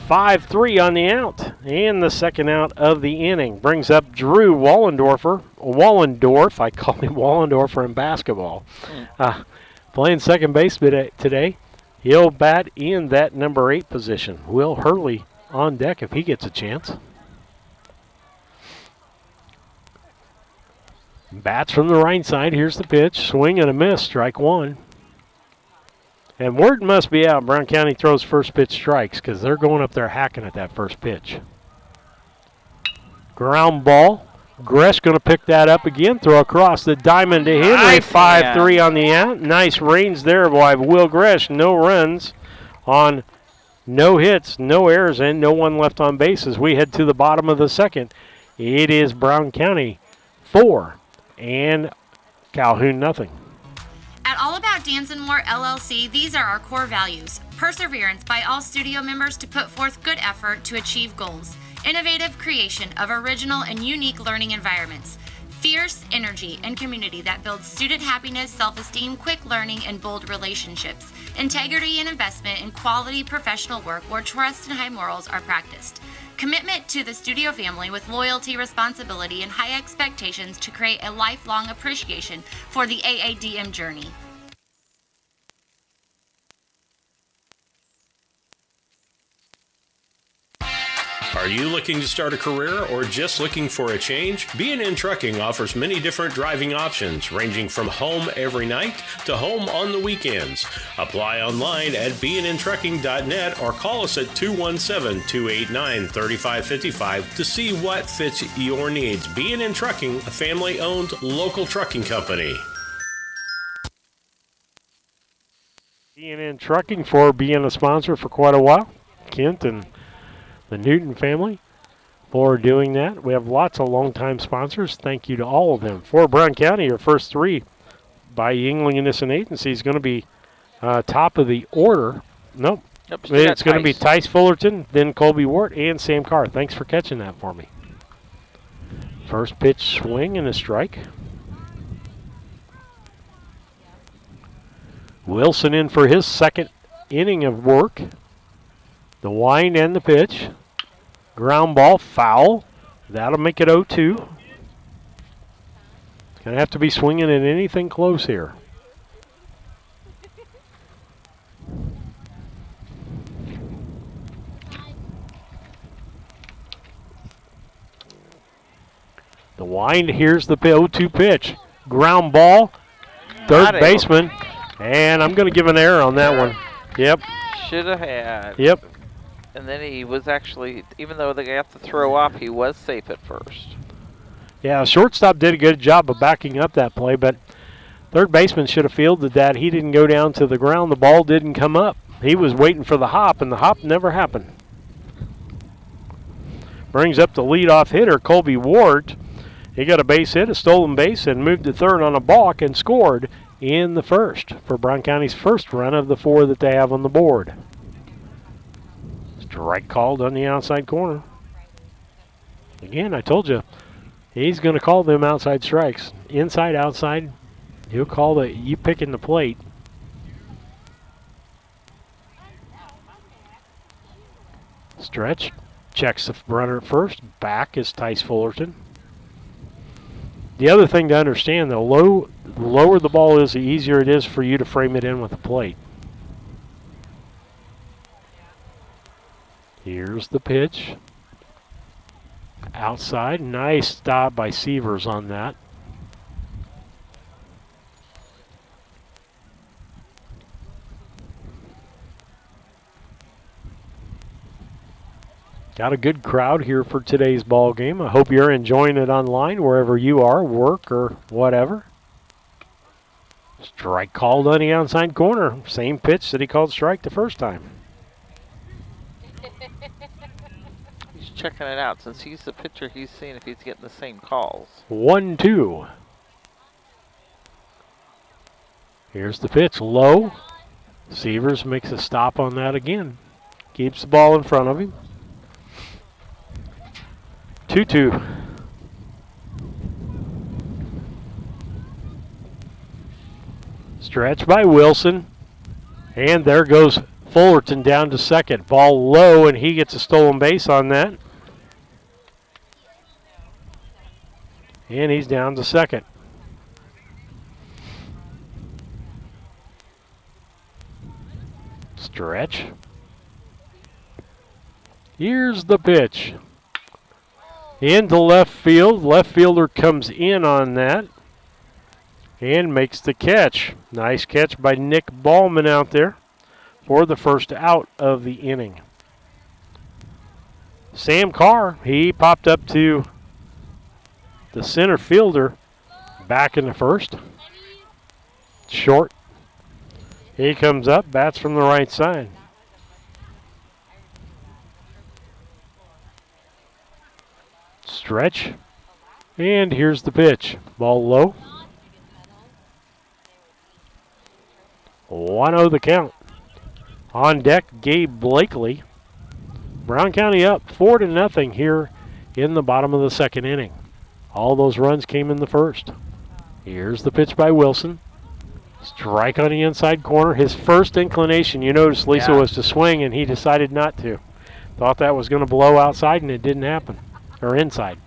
5-3 on the out, and the 2nd out of the inning. Brings up Drew Wallendorf. I call him Wallendorfer in basketball. Playing second base today. He'll bat in that number 8 position. Will Hurley on deck if he gets a chance. Bats from the right side. Here's the pitch. Swing and a miss. Strike 1. And word must be out. Brown County throws first pitch strikes because they're going up there hacking at that first pitch. Ground ball. Gresh going to pick that up again. Throw across the diamond to Henry. Nice 5-3 on the out. Nice range there by Will Gresh. No runs on no hits, no errors, and no one left on base as we head to the bottom of the 2nd. It is Brown County 4 and Calhoun nothing. At All About Dance and More LLC, these are our core values. Perseverance by all studio members to put forth good effort to achieve goals. Innovative creation of original and unique learning environments. Fierce energy and community that builds student happiness, self-esteem, quick learning, and bold relationships. Integrity and investment in quality professional work where trust and high morals are practiced. Commitment to the studio family with loyalty, responsibility, and high expectations to create a lifelong appreciation for the AADM journey. Are you looking to start a career or just looking for a change? B&N Trucking offers many different driving options, ranging from home every night to home on the weekends. Apply online at bnntrucking.net or call us at 217-289-3555 to see what fits your needs. B&N Trucking, a family-owned local trucking company. B&N Trucking for being a sponsor for quite a while. Kent and the Newton family for doing that. We have lots of longtime sponsors. Thank you to all of them. For Brown County, your first three by Yingling Innocent Agency is going to be top of the order. Nope. It's going to be Tice Fullerton, then Colby Wart, and Sam Carr. Thanks for catching that for me. First pitch swing and a strike. Wilson in for his second inning of work. The wind and the pitch. Ground ball, foul. That'll make it 0-2. It's going to have to be swinging at anything close here. The wind, here's the 0-2 pitch. Ground ball, third baseman. And I'm going to give an error on that one. Yep. Should have had. Yep. And then he was actually, even though they got the throw off, he was safe at first. Yeah, shortstop did a good job of backing up that play, but third baseman should have fielded that. He didn't go down to the ground. The ball didn't come up. He was waiting for the hop, and the hop never happened. Brings up the leadoff hitter, Colby Wart. He got a base hit, a stolen base, and moved to third on a balk and scored in the first for Brown County's first run of the 4 that they have on the board. Strike called on the outside corner. Again, I told you, he's going to call them outside strikes. Inside, outside, he'll call you picking the plate. Stretch, checks the runner at first. Back is Tice Fullerton. The other thing to understand, the lower the ball is, the easier it is for you to frame it in with the plate. Here's the pitch. Outside. Nice stop by Sievers on that. Got a good crowd here for today's ball game. I hope you're enjoying it online wherever you are, work or whatever. Strike called on the outside corner. Same pitch that he called strike the first time. He's checking it out. Since he's the pitcher, he's seeing if he's getting the same calls. 1-2. Here's the pitch, low. Sievers makes a stop on that again. Keeps the ball in front of him. 2-2. Stretch by Wilson. And there goes Fullerton down to second. Ball low, and he gets a stolen base on that. And he's down to second. Stretch. Here's the pitch. Into left field. Left fielder comes in on that and makes the catch. Nice catch by Nick Ballman out there for the first out of the inning. Sam Carr, he popped up to the center fielder back in the first. Short. He comes up, bats from the right side. Stretch. And here's the pitch. Ball low. 1-0 the count. On deck, Gabe Blakely. Brown County up 4-0 here in the bottom of the second inning. All those runs came in the first. Here's the pitch by Wilson. Strike on the inside corner. His first inclination, you notice, Lisa, was to swing, and he decided not to. Thought that was going to blow outside, and it didn't happen. Or inside.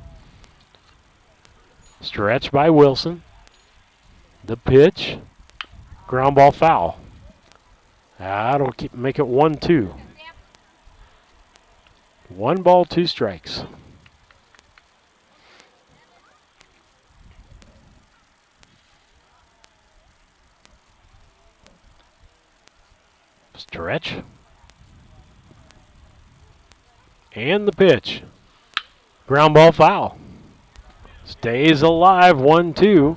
Stretch by Wilson. The pitch. Ground ball foul. That'll make it 1-2. 1 ball, 2 strikes. Stretch. And the pitch. Ground ball foul. Stays alive, 1-2.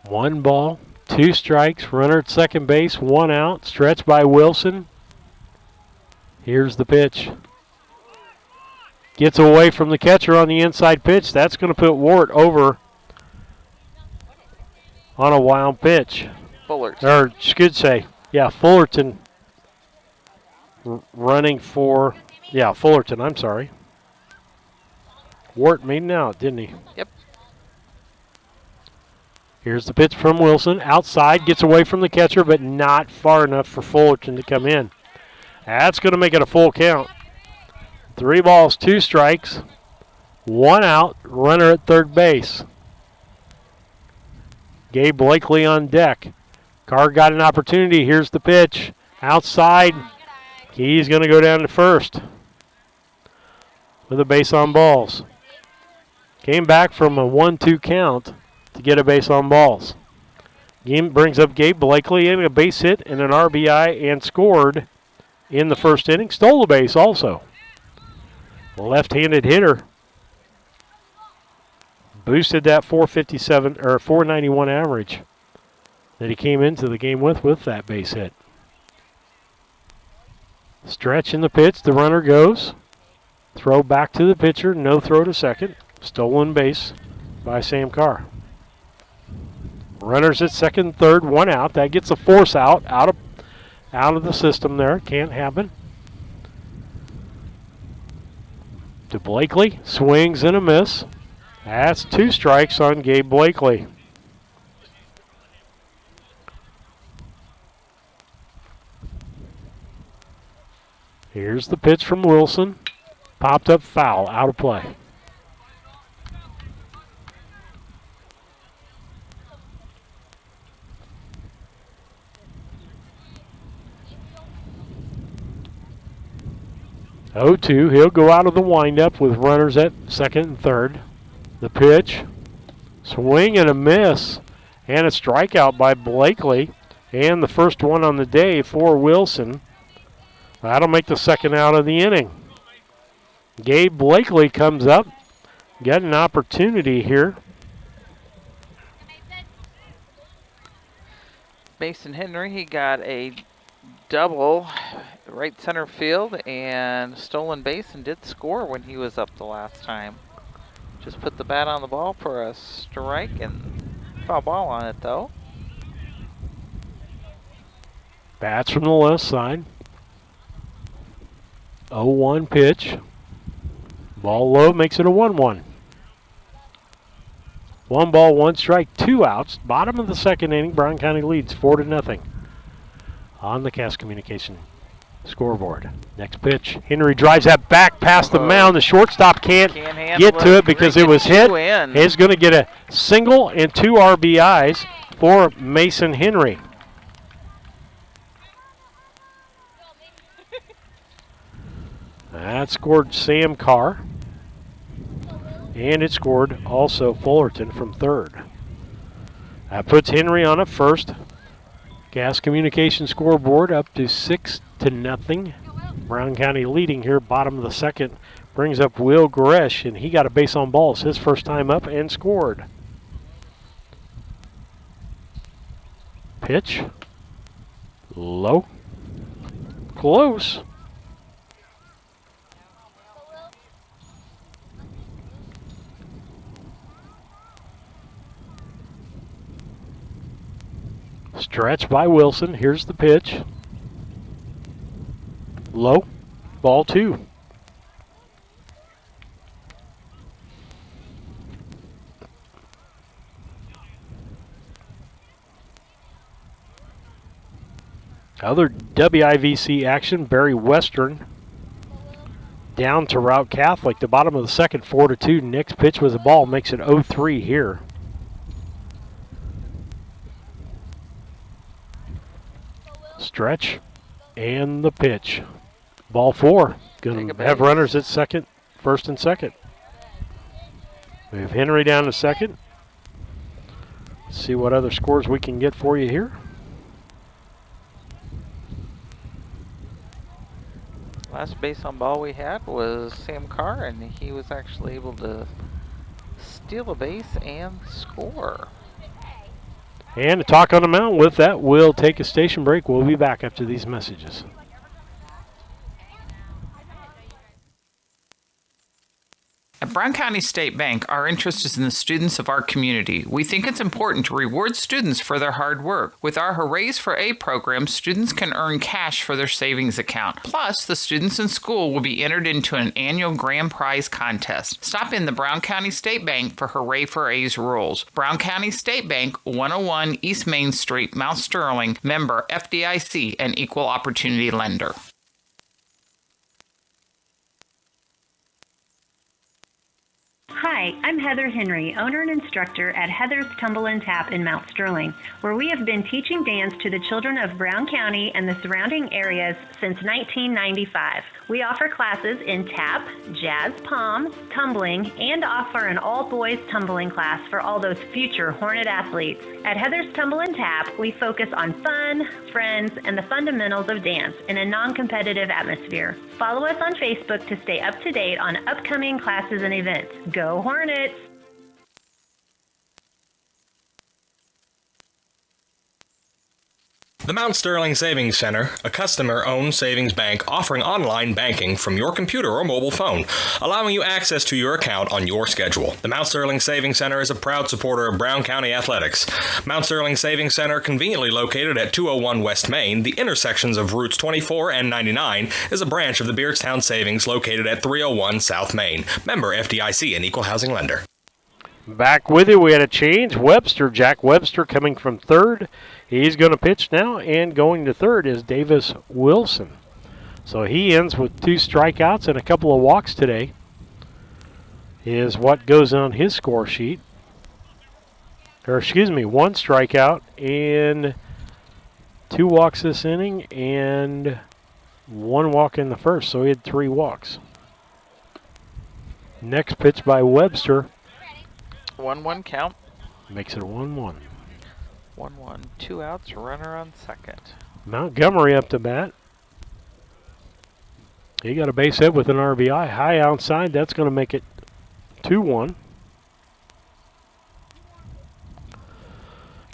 One ball, 2 strikes, runner at second base, 1 out. Stretch by Wilson. Here's the pitch. Gets away from the catcher on the inside pitch. That's going to put Wart over on a wild pitch. Fullerton. Or should say, Fullerton running for, Fullerton, I'm sorry. Wart made an out, didn't he? Yep. Here's the pitch from Wilson. Outside, gets away from the catcher, but not far enough for Fullerton to come in. That's going to make it a full count. 3 balls, 2 strikes, 1 out, runner at third base. Gabe Blakely on deck. Carr got an opportunity. Here's the pitch. Outside. He's going to go down to first with a base on balls. Came back from a 1-2 count to get a base on balls. Game brings up Gabe Blakely in a base hit and an RBI and scored in the first inning. Stole the base also. Left-handed hitter. Boosted that 457 or 491 average that he came into the game with that base hit. Stretch in the pitch. The runner goes. Throw back to the pitcher. No throw to second. Stolen base by Sam Carr. Runners at second, third, 1 out. That gets a force out of the system there. Can't happen. To Blakely. Swings and a miss. That's 2 strikes on Gabe Blakely. Here's the pitch from Wilson. Popped up foul, out of play. Oh, 2. He'll go out of the windup with runners at second and third. The pitch. Swing and a miss. And a strikeout by Blakely. And the first one on the day for Wilson. That'll make the second out of the inning. Gabe Blakely comes up. Got an opportunity here. Mason Henry, he got a double right center field and stolen base and did score when he was up the last time. Just put the bat on the ball for a strike and foul ball on it though. Bats from the left side. 0-1 pitch. Ball low makes it a 1-1. 1 ball, 1 strike, 2 outs. Bottom of the second inning, Brown County leads 4-0 on the Cass Communication scoreboard. Next pitch, Henry drives that back past the mound. The shortstop can't get to it because it was hit. He's going to get a single and 2 RBIs for Mason Henry. That scored Sam Carr. And it scored also Fullerton from third. That puts Henry on at first. Gas Communication scoreboard up to 6-0. Brown County leading here, bottom of the second. Brings up Will Gresh, and he got a base on balls his first time up and scored. Pitch. Low. Close. Stretch by Wilson. Here's the pitch. Low. Ball 2. Other WIVC action, Barry Western down to Route Catholic. The bottom of the second, 4-2. Next pitch with the ball makes it 0-3 here. Stretch and the pitch. Ball 4. Going to have runners at second, first and second. We have Henry down to second. Let's see what other scores we can get for you here. Last base on ball we had was Sam Carr, and he was actually able to steal a base and score. And to talk on the mound with that, we'll take a station break. We'll be back after these messages. At Brown County State Bank, our interest is in the students of our community. We think it's important to reward students for their hard work. With our Hoorays for A program, students can earn cash for their savings account. Plus, the students in school will be entered into an annual grand prize contest. Stop in the Brown County State Bank for Hooray for A's rules. Brown County State Bank, 101 East Main Street, Mount Sterling, member FDIC, and equal opportunity lender. Hi, I'm Heather Henry, owner and instructor at Heather's Tumble and Tap in Mount Sterling, where we have been teaching dance to the children of Brown County and the surrounding areas since 1995. We offer classes in tap, jazz palm, tumbling, and offer an all-boys tumbling class for all those future Hornet athletes. At Heather's Tumble and Tap, we focus on fun, friends, and the fundamentals of dance in a non-competitive atmosphere. Follow us on Facebook to stay up to date on upcoming classes and events. Go Hornets! The Mount Sterling Savings Center, a customer-owned savings bank offering online banking from your computer or mobile phone, allowing you access to your account on your schedule. The Mount Sterling Savings Center is a proud supporter of Brown County athletics. Mount Sterling Savings Center, conveniently located at 201 West Main, the intersections of routes 24 and 99, is a branch of the Beardstown Savings located at 301 South Main. Member FDIC, an equal housing lender. Back with you, we had a change. Jack Webster coming from third. He's going to pitch now, and going to third is Davis Wilson. So he ends with 2 strikeouts and a couple of walks today, is what goes on his score sheet. Or excuse me, 1 strikeout and 2 walks this inning and 1 walk in the first, so he had 3 walks. Next pitch by Webster. 1-1 count. Makes it 1-1. 1-1, 2 outs, runner on second. Montgomery up to bat. He got a base hit with an RBI. High outside, that's going to make it 2-1.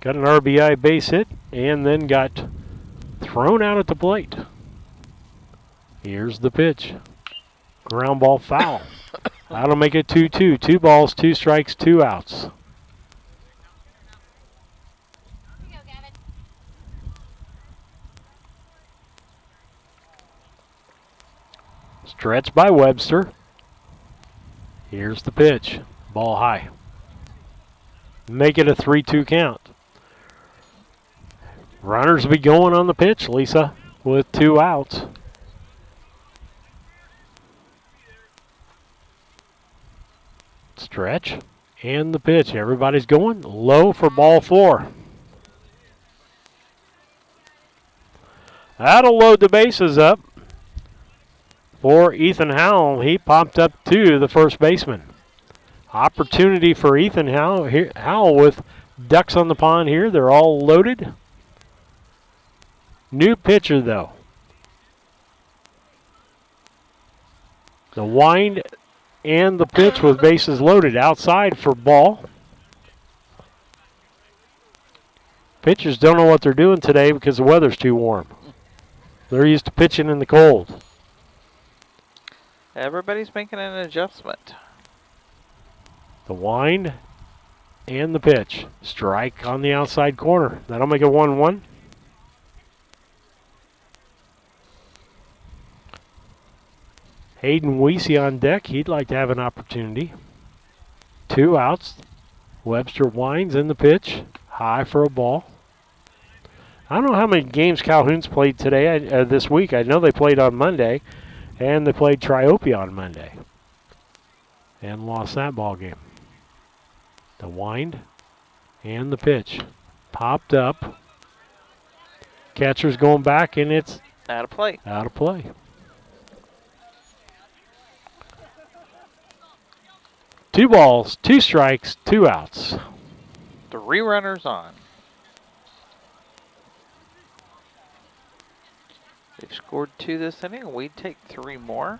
Got an RBI base hit and then got thrown out at the plate. Here's the pitch. Ground ball foul. That'll make it 2-2. 2 balls, 2 strikes, 2 outs. Stretch by Webster. Here's the pitch. Ball high. Make it a 3-2 count. Runners will be going on the pitch, Lisa, with 2 outs. Stretch and the pitch. Everybody's going low for ball 4. That'll load the bases up for Ethan Howell. He popped up to the first baseman. Opportunity for Ethan Howell with ducks on the pond here. They're all loaded. New pitcher, though. The wind and the pitch with bases loaded. Outside for ball. Pitchers don't know what they're doing today because the weather's too warm. They're used to pitching in the cold. Everybody's making an adjustment. The wind and the pitch. Strike on the outside corner. That'll make it 1-1. Hayden Weesey on deck. He'd like to have an opportunity. 2 outs. Webster winds in the pitch. High for a ball. I don't know how many games Calhoun's played today, this week. I know they played on Monday, and they played Triopia on Monday. And lost that ball game. The wind and the pitch. Popped up. Catcher's going back, and it's out of play. Out of play. Two balls, 2 strikes, 2 outs. 3 runners on. They've scored 2 this inning. We'd take 3 more.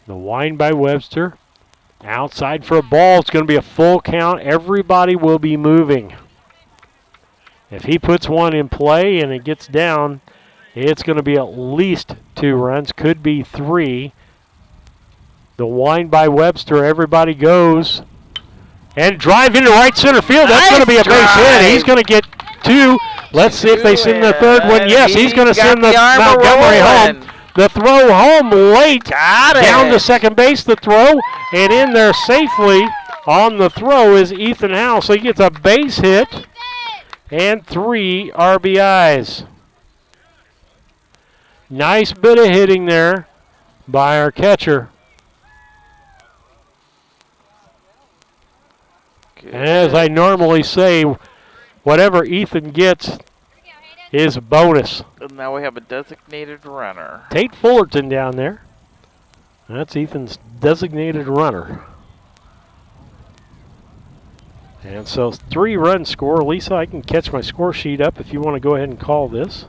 The wind by Webster. Outside for a ball. It's going to be a full count. Everybody will be moving. If he puts one in play and it gets down, it's going to be at least 2 runs. Could be 3. The wind by Webster. Everybody goes. And drive into right center field. That's going to be a base hit. He's going to get 2. Let's see if they send the third one. Yes, he's going to send the Montgomery home. The throw home late. Down to second base, the throw. And in there safely on the throw is Ethan Howell. So he gets a base hit and 3 RBIs. Nice bit of hitting there by our catcher. Good. And as I normally say, whatever Ethan gets is a bonus. And now we have a designated runner. Tate Fullerton down there. That's Ethan's designated runner. And so 3-run score. Lisa, I can catch my score sheet up if you want to go ahead and call this.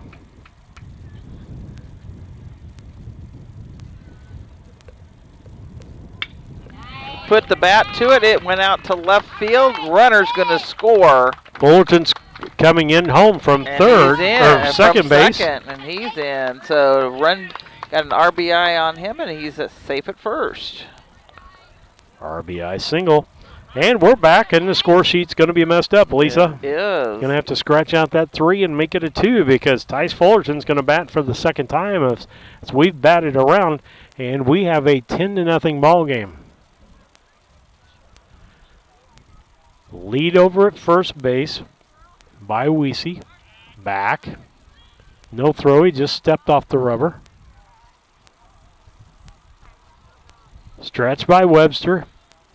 Put the bat to it. It went out to left field. Runner's going to score. Fullerton's coming in home from third or second base. And he's in. So run got an RBI on him, and he's safe at first. RBI single. And we're back, and the score sheet's going to be messed up, Lisa. It is. Going to have to scratch out that 3 and make it a 2 because Tice Fullerton's going to bat for the second time as we've batted around, and we have a 10-0 ball game. Lead over at first base by Weesey. Back. No throw, he just stepped off the rubber. Stretch by Webster.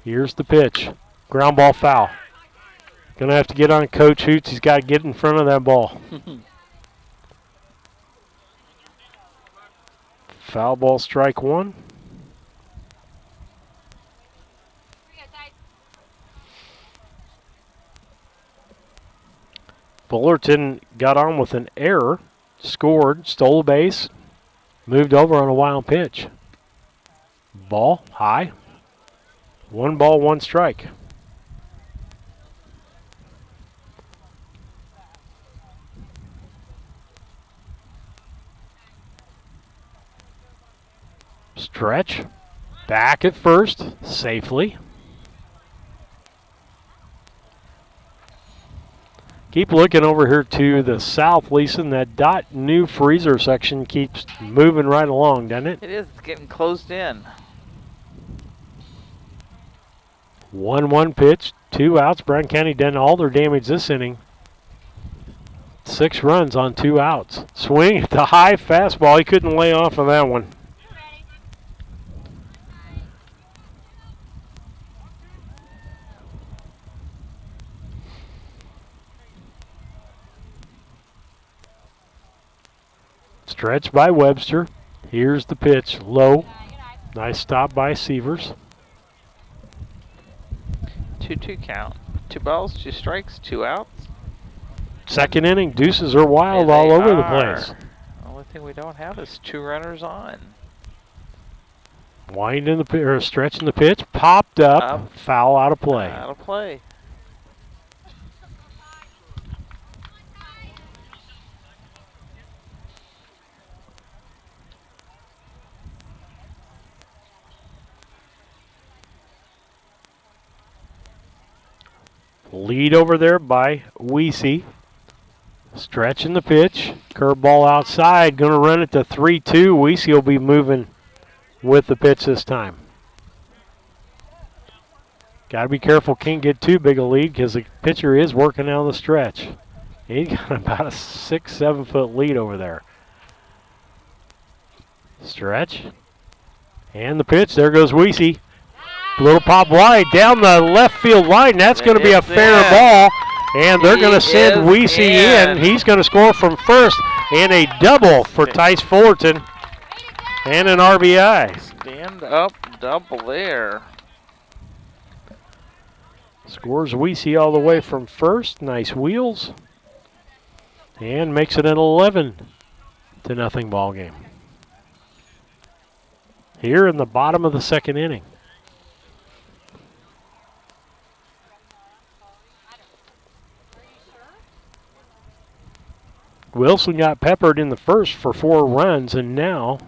Here's the pitch. Ground ball foul. Gonna have to get on Coach Hoots. He's got to get in front of that ball. Foul ball, strike 1. Fullerton got on with an error, scored, stole a base, moved over on a wild pitch. Ball, high. 1 ball, 1 strike. Stretch, back at first, safely. Keep looking over here to the south, Lisa, and that dot new freezer section keeps moving right along, doesn't it? It is. It's getting closed in. 1-1 pitch, 2 outs. Brown County done all their damage this inning. 6 runs on 2 outs. Swing at the high fastball. He couldn't lay off of that one. Stretch by Webster. Here's the pitch. Low. Nice stop by Sievers. 2-2 count. 2 balls, 2 strikes, 2 outs. Second inning. Deuces are wild all over the place. The only thing we don't have is 2 runners on. Wind in the or stretch in the pitch. Popped up. Foul out of play. Out of play. Lead over there by Weesey. Stretching the pitch. Curveball outside. Going to run it to 3-2. Weesey will be moving with the pitch this time. Got to be careful. Can't get too big a lead because the pitcher is working down the stretch. He's got about a 6-7 foot lead over there. Stretch. And the pitch. There goes Weesey. Little pop wide down the left field line. That's going to be a fair ball. And they're going to send Weesey in. He's going to score from first. And a double for Tice Fullerton. And an RBI. Stand up double there. Scores Weesey all the way from first. Nice wheels. And makes it an 11-0 ball game. Here in the bottom of the second inning. Wilson got peppered in the first for 4 runs, and now,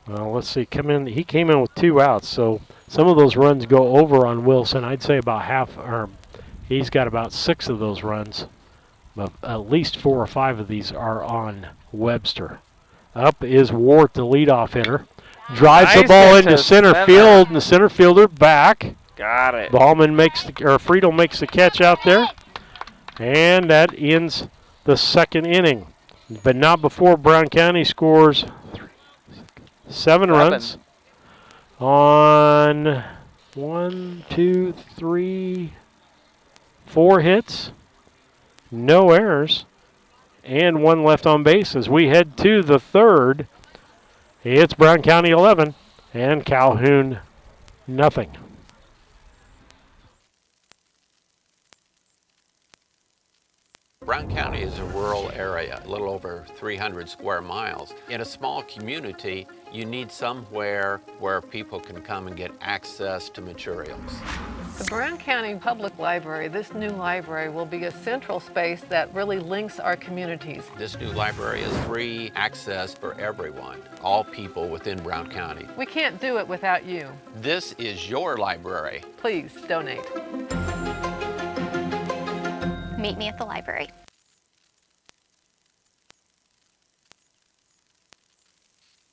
well, let's see, he came in with 2 outs, so some of those runs go over on Wilson. I'd say about half, or he's got about 6 of those runs, but at least 4 or 5 of these are on Webster. Up is Wart, the leadoff hitter. Drives the ball into center field, and the center fielder back. Got it. Friedel makes the catch out there. And that ends the second inning. But not before Brown County scores 7 runs on 4 hits, no errors, and 1 left on base. As we head to the third, it's Brown County 11 and Calhoun nothing. Brown County is a rural area, a little over 300 square miles. In a small community, you need somewhere where people can come and get access to materials. The Brown County Public Library, this new library, will be a central space that really links our communities. This new library is free access for everyone, all people within Brown County. We can't do it without you. This is your library. Please donate. Meet me at the library.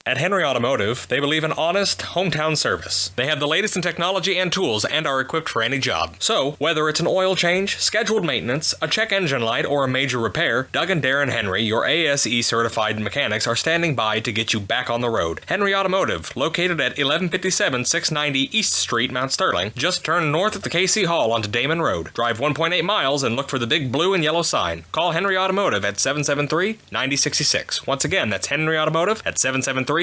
At Henry Automotive, they believe in honest, hometown service. They have the latest in technology and tools and are equipped for any job. So, whether it's an oil change, scheduled maintenance, a check engine light, or a major repair, Doug and Darren Henry, your ASE-certified mechanics, are standing by to get you back on the road. Henry Automotive, located at 1157 690 East Street, Mount Sterling. Just turn north at the KC Hall onto Damon Road. Drive 1.8 miles and look for the big blue and yellow sign. Call Henry Automotive at 773-9066. Once again, that's Henry Automotive at 773-9066.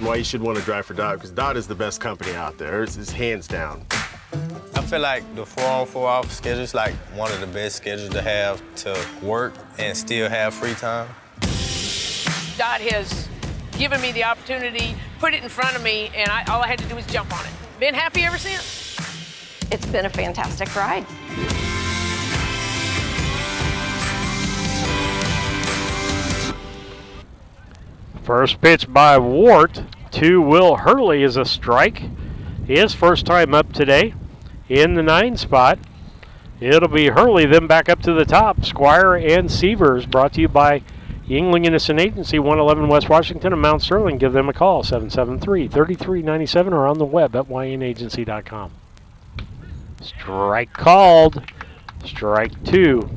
Why you should want to drive for Dodd, because Dodd is the best company out there. It's hands down. I feel like the 4-on, 4-off schedule is like one of the best schedules to have to work and still have free time. Dodd has given me the opportunity, put it in front of me, and all I had to do was jump on it. Been happy ever since. It's been a fantastic ride. First pitch by Wart to Will Hurley is a strike. His first time up today in the 9 spot. It'll be Hurley, then back up to the top. Squire and Sievers, brought to you by Yingling Innocent Agency, 111 West Washington and Mount Sterling. Give them a call, 773-3397, or on the web at ynagency.com. Strike called. Strike 2.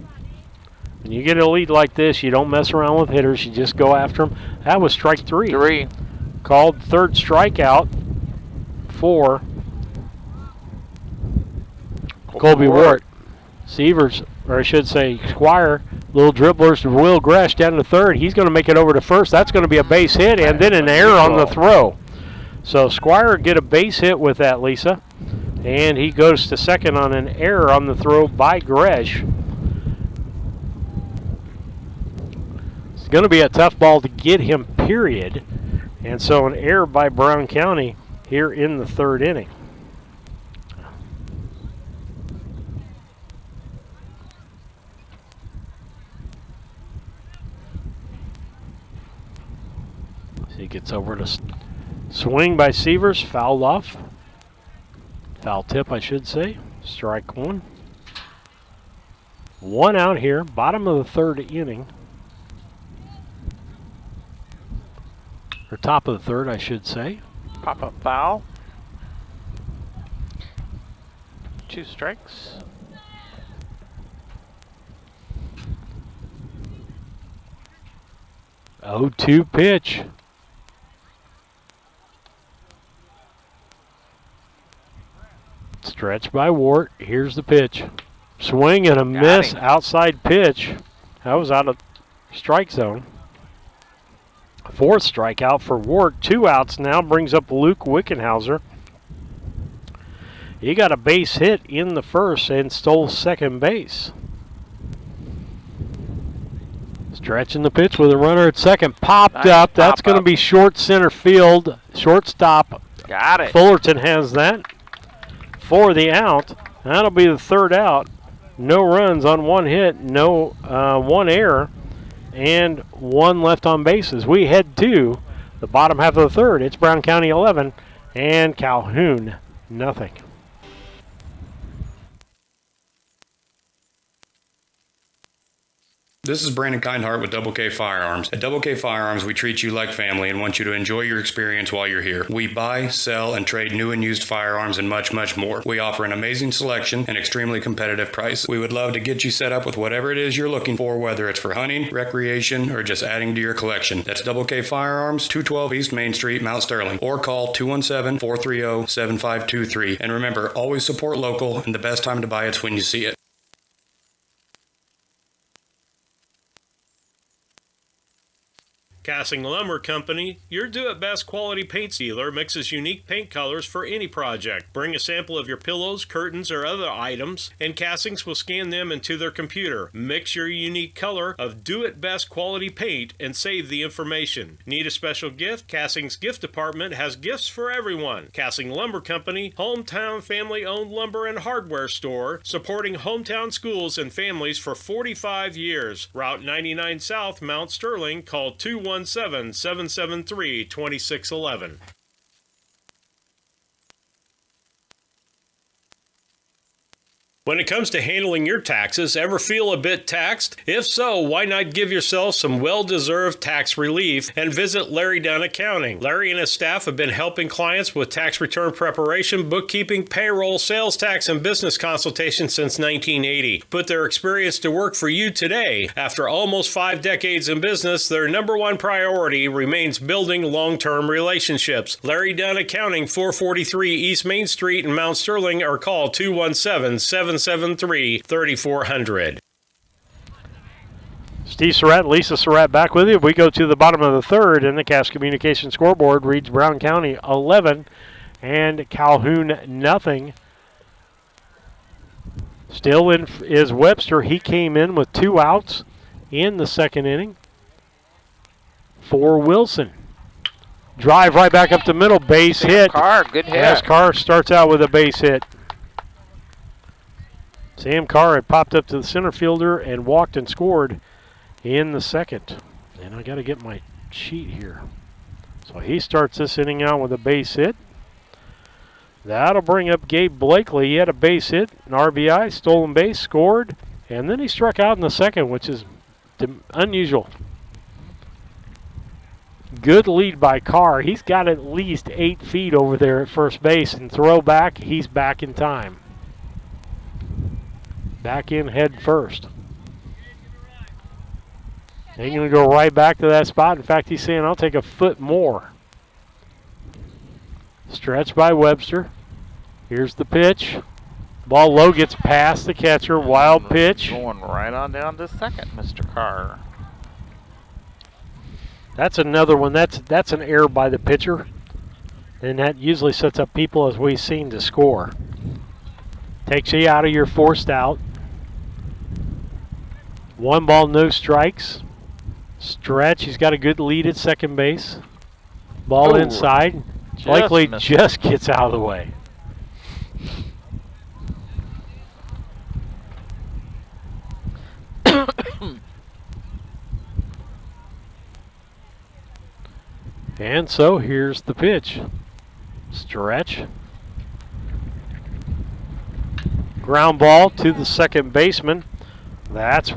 When you get a lead like this, you don't mess around with hitters. You just go after them. That was strike 3. Called third strikeout for Colby Wart. Sievers, or I should say Squire, little dribblers to Will Gresh down to third. He's going to make it over to first. That's going to be a base hit and then an error on the throw. So Squire get a base hit with that, Lisa. And he goes to second on an error on the throw by Gresh. It's going to be a tough ball to get him, period. And so an error by Brown County here in the third inning. He gets over to swing by Sievers, fouled off. Foul tip, I should say. Strike one. One out here, bottom of the third inning. Or top of the third, I should say. Pop-up foul. 2 strikes. Oh, 2 pitch. Stretch by Wart. Here's the pitch. Swing and a miss. Outside pitch. That was out of strike zone. 4th strikeout for Wart. 2 outs now. Brings up Luke Wickenhauser. He got a base hit in the first and stole second base. Stretching the pitch with a runner at second. Popped up. That's going to be short center field. Shortstop. Got it. Fullerton has that for the out. That'll be the 3rd out. No runs on 1 hit. No 1 error. And 1 left on bases. We head to the bottom half of the 3rd. It's Brown County 11 and Calhoun nothing. This is Brandon Kindhart with Double K Firearms. At Double K Firearms, we treat you like family and want you to enjoy your experience while you're here. We buy, sell, and trade new and used firearms and much, much more. We offer an amazing selection and extremely competitive prices. We would love to get you set up with whatever it is you're looking for, whether it's for hunting, recreation, or just adding to your collection. That's Double K Firearms, 212 East Main Street, Mount Sterling, or call 217-430-7523. And remember, always support local, and the best time to buy it's when you see it. Casting Lumber Company, your do-it-best quality paint dealer, mixes unique paint colors for any project. Bring a sample of your pillows, curtains, or other items, and Castings will scan them into their computer. Mix your unique color of do-it-best quality paint and save the information. Need a special gift? Castings Gift Department has gifts for everyone. Casting Lumber Company, hometown family-owned lumber and hardware store, supporting hometown schools and families for 45 years. Route 99 South, Mount Sterling. Call 217-773-2611. When it comes to handling your taxes, ever feel a bit taxed? If so, why not give yourself some well-deserved tax relief and visit Larry Dunn Accounting. Larry and his staff have been helping clients with tax return preparation, bookkeeping, payroll, sales tax, and business consultation since 1980. Put their experience to work for you today. After almost 5 decades in business, their number one priority remains building long-term relationships. Larry Dunn Accounting, 443 East Main Street in Mount Sterling, or call 217-773-3400. Steve Surratt, Lisa Surratt back with you. We go to the bottom of the 3rd, and the Cash Communication scoreboard reads Brown County 11 and Calhoun nothing. Still in is Webster. He came in with 2 outs in the 2nd inning for Wilson. Drive right back up the middle, base hit. Carr, good hit. Yes, Carr starts out with a base hit. Sam Carr had popped up to the center fielder and walked and scored in the 2nd. And I got to get my sheet here. So he starts this inning out with a base hit. That'll bring up Gabe Blakely. He had a base hit, an RBI, stolen base, scored, and then he struck out in the 2nd, which is unusual. Good lead by Carr. He's got at least 8 feet over there at first base, and throw back, he's back in time. Back in head first. He's going to go right back to that spot. In fact, he's saying, I'll take a foot more. Stretch by Webster. Here's the pitch. Ball low, gets past the catcher. Wild pitch. Going right on down to 2nd, Mr. Carr. That's another one. That's an error by the pitcher. And that usually sets up people, as we've seen, to score. Takes you out of your forced out. 1 ball, no strikes. Stretch. He's got a good lead at second base. Ball inside. Blakely just gets out of the way. And so here's the pitch. Stretch. Ground ball to the second baseman. That's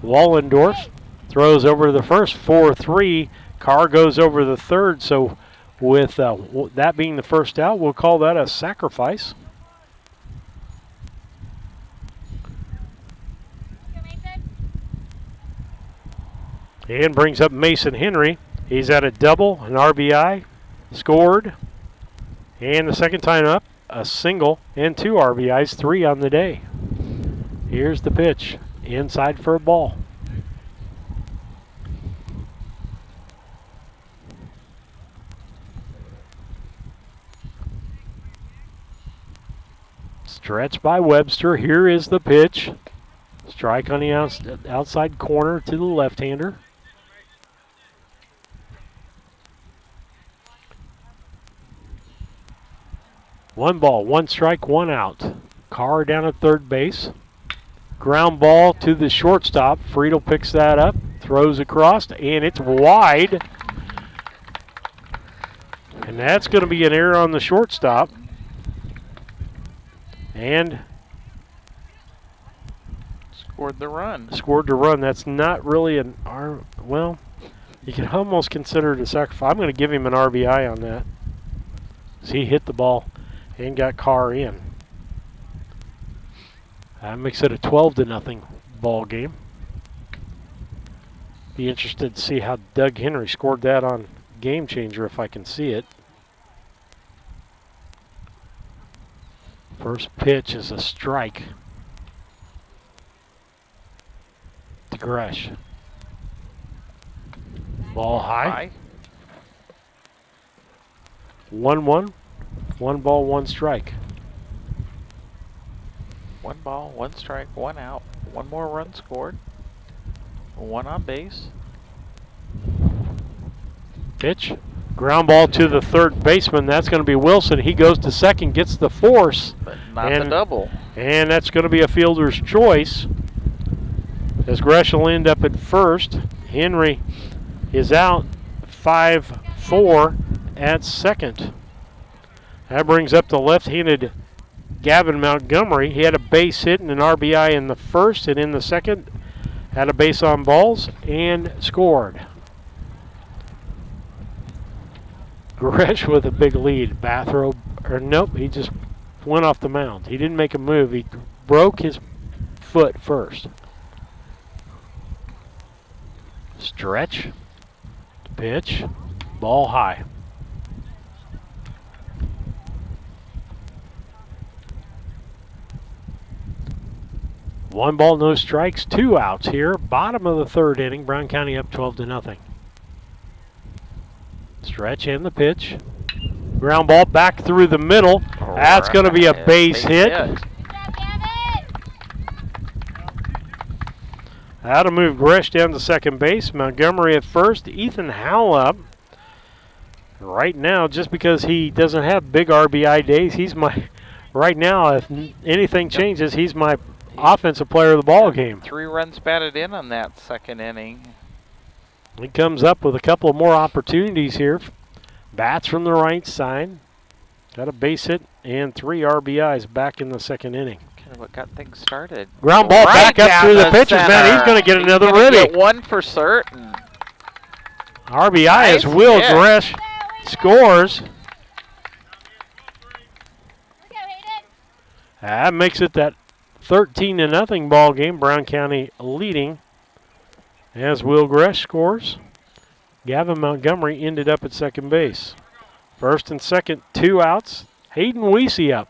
Wallendorf. Throws over to the first, 4-3. Carr goes over the third. So with that being the first out, we'll call that a sacrifice. And brings up Mason Henry. He's at a double, an RBI, scored. And the second time up, a single and 2 RBIs, 3 on the day. Here's the pitch, inside for a ball. Stretch by Webster. Here is the pitch. Strike on the outside corner to the left-hander. One ball, one strike, one out. Carr down at third base. Ground ball to the shortstop. Friedel picks that up, throws across, and it's wide. And that's going to be an error on the shortstop. And scored the run. Scored the run. That's not really an R. Well, you can almost consider it a sacrifice. I'm going to give him an RBI on that. So he hit the ball and got Carr in. That makes it a 12-0 ball game. Be interested to see how Doug Henry scored that on Game Changer if I can see it. First pitch is a strike to Gresh. Ball high. 1-1. 1 ball, 1 strike. 1 ball, 1 strike, 1 out. 1 more run scored. 1 on base. Pitch. Ground ball to the third baseman. That's going to be Wilson. He goes to second, gets the force. But not the double. And that's going to be a fielder's choice. As Gresh will end up at first. Henry is out 5-4 at second. That brings up the left-handed Gavin Montgomery. He had a base hit and an RBI in the first, and in the second had a base on balls and scored. Gresh with a big lead. Bathrobe, or nope, he just went off the mound. He didn't make a move. He broke his foot first. Stretch, pitch, ball high. One ball, no strikes, 2 outs here. Bottom of the third inning. Brown County up 12-0. Stretch and the pitch. Ground ball back through the middle. That's going to be a base hit. That'll move Gresh down to second base. Montgomery at first. Ethan Howell up. Right now, just because he doesn't have big RBI days, he's my, right now, if anything changes, he's my offensive player of the ball game. 3 runs batted in on that second inning. He comes up with a couple of more opportunities here. Bats from the right side. Got a base hit and 3 RBIs back in the second inning. Kind of what got things started. Ground ball back up through the pitches, man. He's going to get another ready. Get 1 for certain. RBI is Will Gresh scores. That makes it that 13-0 ball game. Brown County leading as Will Gresh scores. Gavin Montgomery ended up at second base. First and second, 2 outs. Hayden Weesey up.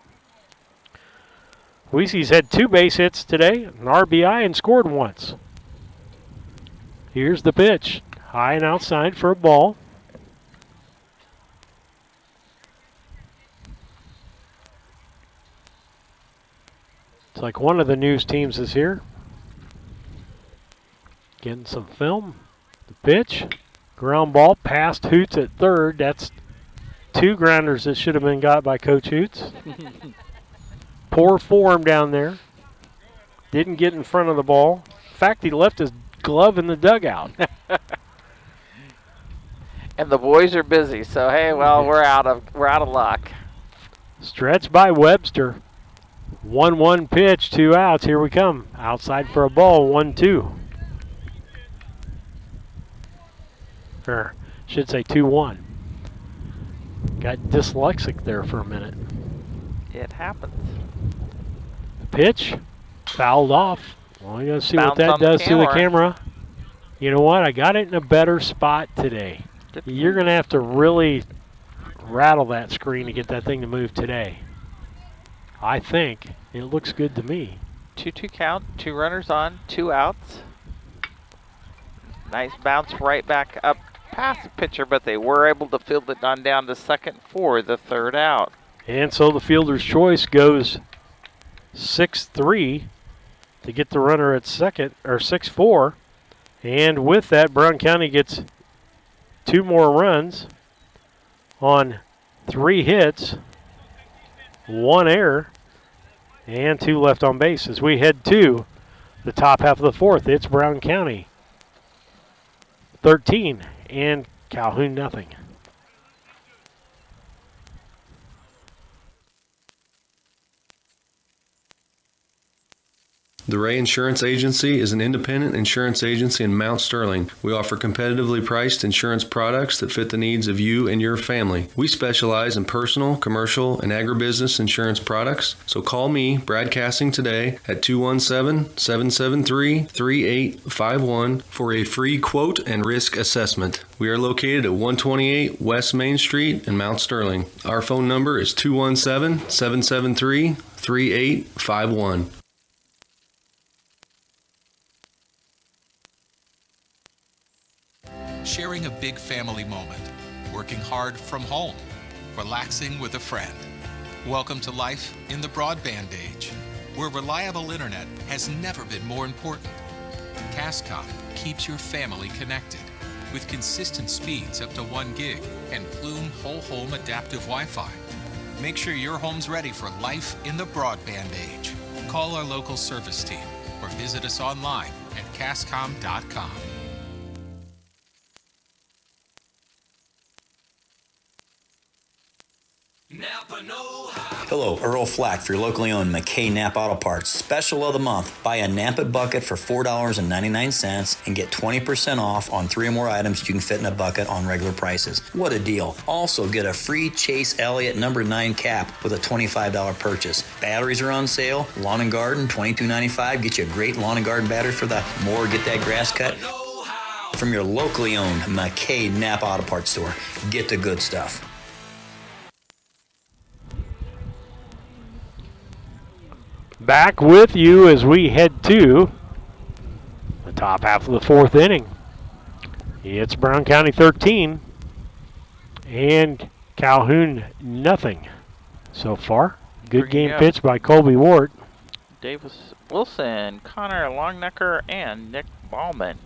Weesey's had 2 base hits today, an RBI, and scored once. Here's the pitch. High and outside for a ball. It's like one of the news teams is here. Getting some film. The pitch. Ground ball past Hoots at third. That's 2 grounders that should have been got by Coach Hoots. Poor form down there. Didn't get in front of the ball. In fact, he left his glove in the dugout. And the boys are busy, so hey, well, we're out of luck. Stretch by Webster. 1-1 pitch, 2 outs. Here we come. Outside for a ball, 1-2. Or should say 2-1. Got dyslexic there for a minute. It happens. Pitch, fouled off. Well, you gotta see what Bounce that on the does to the camera. camera. You know what? I got it in a better spot today. You're gonna have to really rattle that screen to get that thing to move today. I think it looks good to me. 2-2 count, 2 runners on, 2 outs. Nice bounce right back up past the pitcher, but they were able to field it on down to second for the 3rd out. And so the fielder's choice goes 6-3 to get the runner at second, or 6-4. And with that, Brown County gets 2 more runs on 3 hits, 1 error, and 2 left on base. As we head to the top half of the 4th, it's Brown County 13 and Calhoun nothing. The Ray Insurance Agency is an independent insurance agency in Mount Sterling. We offer competitively priced insurance products that fit the needs of you and your family. We specialize in personal, commercial, and agribusiness insurance products. So call me, Brad Cassing, today at 217-773-3851 for a free quote and risk assessment. We are located at 128 West Main Street in Mount Sterling. Our phone number is 217-773-3851. Sharing a big family moment, working hard from home, relaxing with a friend. Welcome to life in the broadband age, where reliable internet has never been more important. Cascom keeps your family connected with consistent speeds up to 1 gig and Plume whole home adaptive Wi-Fi. Make sure your home's ready for life in the broadband age. Call our local service team or visit us online at cascom.com. Hello, Earl Flack for your locally owned McKay Napa Auto Parts. Special of the month. Buy a Napa bucket for $4.99 and get 20% off on 3 or more items you can fit in a bucket on regular prices. What a deal. Also get a free Chase Elliott number 9 cap with a $25 purchase. Batteries are on sale. Lawn and Garden, $22.95. Get you a great lawn and garden battery for the more get that grass cut. From your locally owned McKay Napa Auto Parts store. Get the good stuff. Back with you as we head to the top half of the 4th inning. It's Brown County 13 and Calhoun nothing so far. Good game pitched by Colby Wart. Davis Wilson, Connor Longnecker, and Nick Ballman.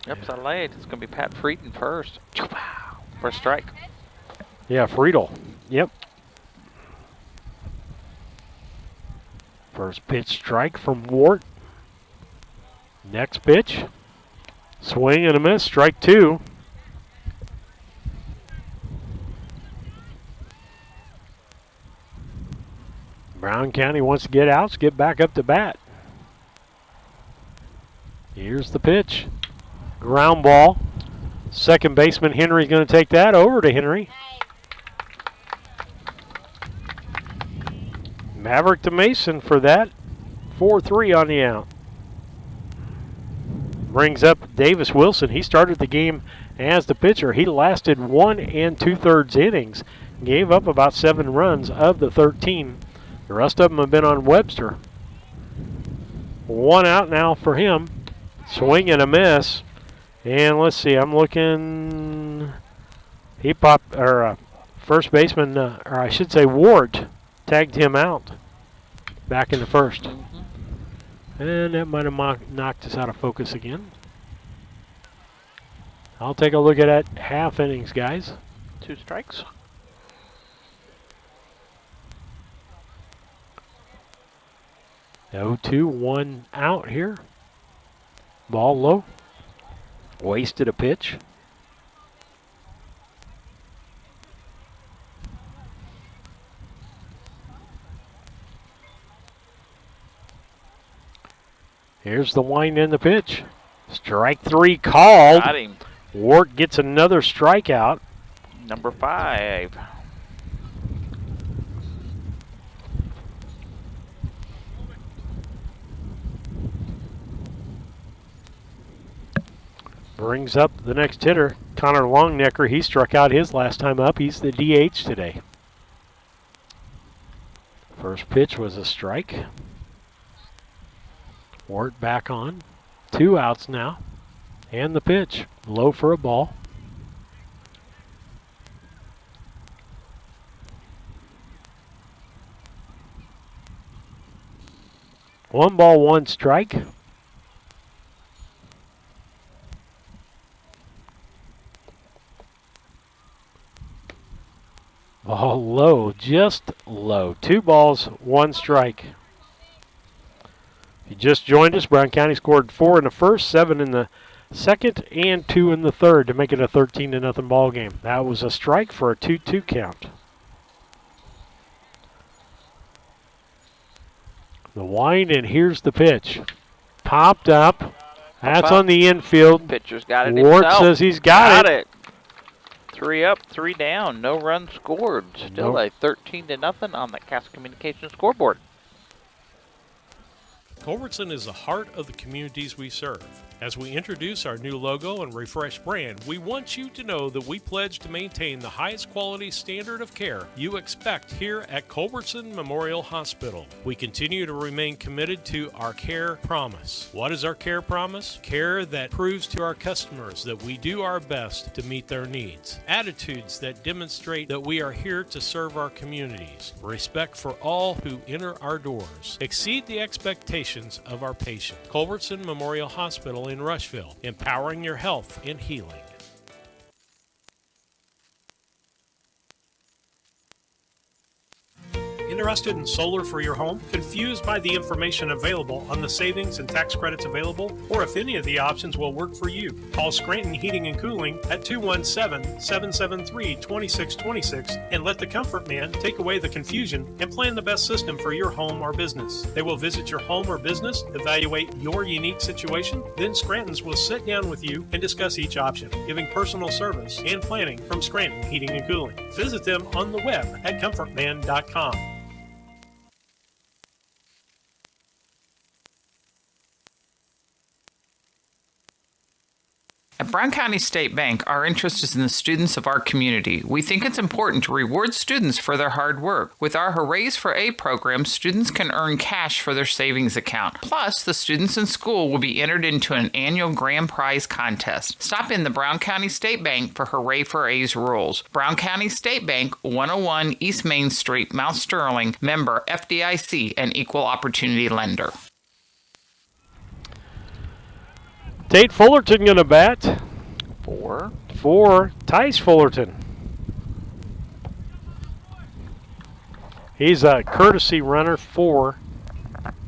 Yep, so late. It's going to be Pat Frieden first. First strike. Yeah, Friedel. Yep. First pitch strike from Wart. Next pitch. Swing and a miss. Strike 2. Brown County wants to get outs, get back up to bat. Here's the pitch. Ground ball. Second baseman Henry's going to take that over to Henry. Maverick to Mason for that. 4-3 on the out. Brings up Davis Wilson. He started the game as the pitcher. He lasted 1 2/3 innings. Gave up about 7 runs of the 13. The rest of them have been on Webster. 1 out now for him. Swing and a miss. And let's see, I'm looking. He popped, or first baseman, or I should say Wart, tagged him out back in the first. And that might have knocked us out of focus again. I'll take a look at that half innings, guys. 2 strikes. No 2, 1 out here. Ball low. Wasted a pitch. Here's the wind in the pitch. Strike 3 called. Got him. Wart gets another strikeout. Number 5. Brings up the next hitter, Connor Longnecker. He struck out his last time up. He's the DH today. First pitch was a strike. Wart back on. 2 outs now. And the pitch. Low for a ball. One ball, one strike. Ball low, just low. 2 balls, 1 strike. If you just joined us, Brown County scored 4 in the first, 7 in the second, and 2 in the third to make it a 13-0 ball game. That was a strike for a 2-2 count. The wind, and here's the pitch. Popped up. That's on the infield. Pitcher's got it Wart himself. says he's got it. 3 up, 3 down. No runs scored. Still a 13-0 on the Cass Communications scoreboard. Culbertson is the heart of the communities we serve. As we introduce our new logo and refreshed brand, we want you to know that we pledge to maintain the highest quality standard of care you expect here at Culbertson Memorial Hospital. We continue to remain committed to our care promise. What is our care promise? Care that proves to our customers that we do our best to meet their needs. Attitudes that demonstrate that we are here to serve our communities. Respect for all who enter our doors. Exceed the expectations of our patient. Culbertson Memorial Hospital in Rushville, empowering your health and healing. Interested in solar for your home? Confused by the information available on the savings and tax credits available? Or if any of the options will work for you? Call Scranton Heating and Cooling at 217-773-2626 and let the Comfort Man take away the confusion and plan the best system for your home or business. They will visit your home or business, evaluate your unique situation, then Scranton's will sit down with you and discuss each option, giving personal service and planning from Scranton Heating and Cooling. Visit them on the web at comfortman.com. At Brown County State Bank, our interest is in the students of our community. We think it's important to reward students for their hard work. With our Hoorays for A program, students can earn cash for their savings account. Plus, the students in school will be entered into an annual grand prize contest. Stop in the Brown County State Bank for Hooray for A's rules. Brown County State Bank, 101 East Main Street, Mount Sterling, member FDIC, and equal opportunity lender. Tate Fullerton going to bat. 4. For Tice Fullerton. He's a courtesy runner for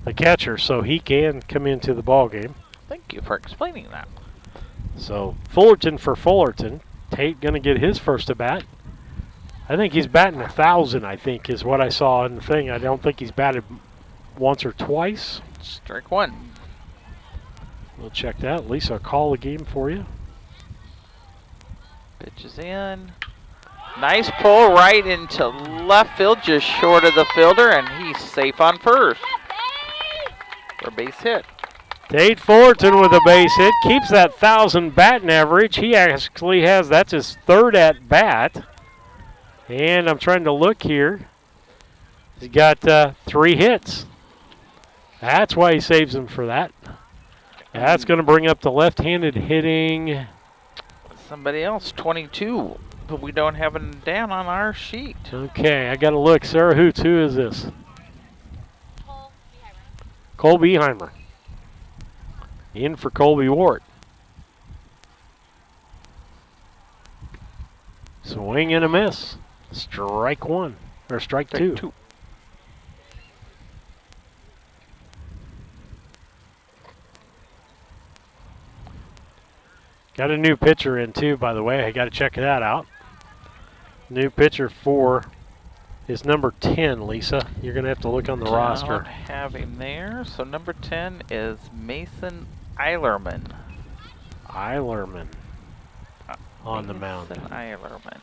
the catcher, so he can come into the ball game. Thank you for explaining that. So Fullerton for Fullerton. Tate going to get his first at bat. I think he's batting 1,000, I think, is what I saw in the thing. I don't think he's batted once or twice. Strike 1. We'll check that. Lisa, I'll call the game for you. Pitch is in. Nice pull right into left field, just short of the fielder, and he's safe on first for a base hit. Tate Fullerton with a base hit. Keeps that 1,000 batting average. He actually has, that's his 3rd at bat. And I'm trying to look here. He's got 3 hits. That's why he saves him for that. That's going to bring up the left-handed hitting. Somebody else, 22, but we don't have it down on our sheet. Okay, I got to look. Sarah Hoots, who is this? Colby Heimer. In for Colby Wart. Swing and a miss. Strike 1, or strike 2. Got a new pitcher in, too, by the way. I got to check that out. New pitcher for is number 10, Lisa. You're going to have to look on the roster. I don't have him there. So number 10 is Mason Eilerman. Eilerman on the mound. Mason Eilerman.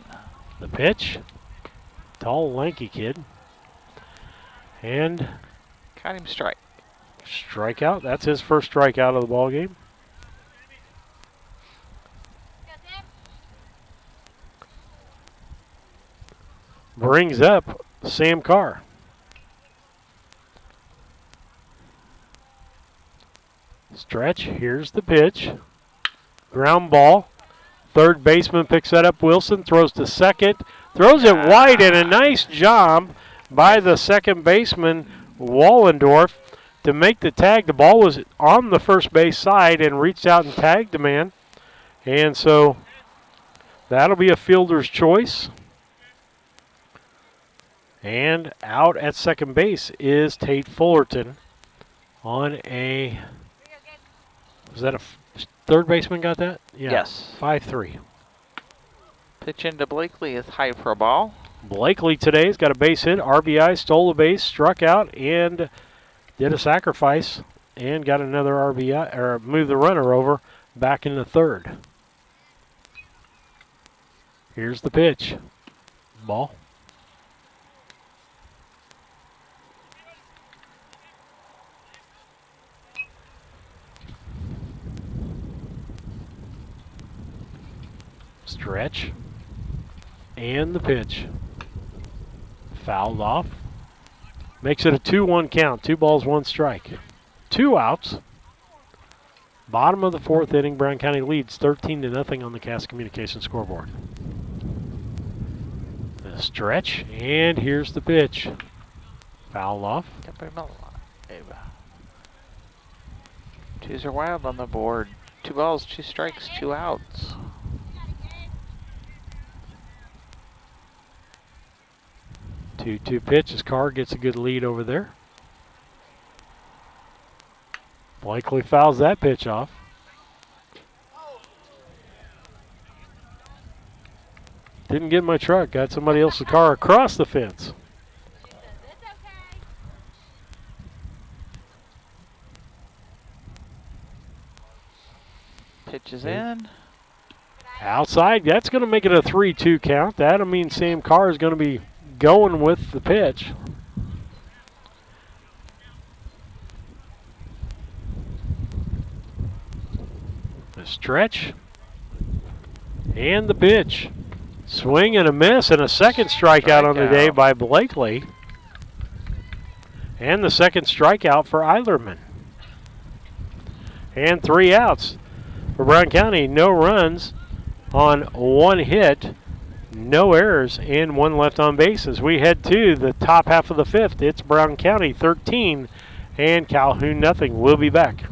The pitch. Tall, lanky kid. And got him strike. Strikeout. That's his first strikeout of the ball game. Brings up Sam Carr. Stretch. Here's the pitch. Ground ball. Third baseman picks that up. Wilson throws to second. Throws it wide, and a nice job by the second baseman, Wallendorf, to make the tag. The ball was on the first base side and reached out and tagged the man. And so that'll be a fielder's choice. And out at second base is Tate Fullerton on a, was that a third baseman got that? Yeah. Yes. 5-3. Pitch into Blakely is high for a ball. Blakely today's got a base hit, RBI, stole a base, struck out, and did a sacrifice, and got another RBI, or moved the runner over back in the third. Here's the pitch. Ball. Stretch. And the pitch. Fouled off. Makes it a 2-1 count. 2 balls, 1 strike. 2 outs. Bottom of the 4th inning, Brown County leads 13-0 on the Cass Communications scoreboard. The stretch, and here's the pitch. Fouled off. Twos are wild on the board. 2 balls, 2 strikes, 2 outs. 2-2 pitch as Carr gets a good lead over there. Blakely fouls that pitch off. Didn't get my truck. Got somebody else's car across the fence. Pitch is in. Outside. That's going to make it a 3-2 count. That'll mean Sam Carr is going to be going with the pitch. The stretch and the pitch. Swing and a miss, and a second strikeout on the day by Blakely. And the second strikeout for Eilerman. And 3 outs for Brown County. No runs on 1 hit. No errors and 1 left on base as we head to the top half of the 5th. It's Brown County 13 and Calhoun nothing. We'll be back.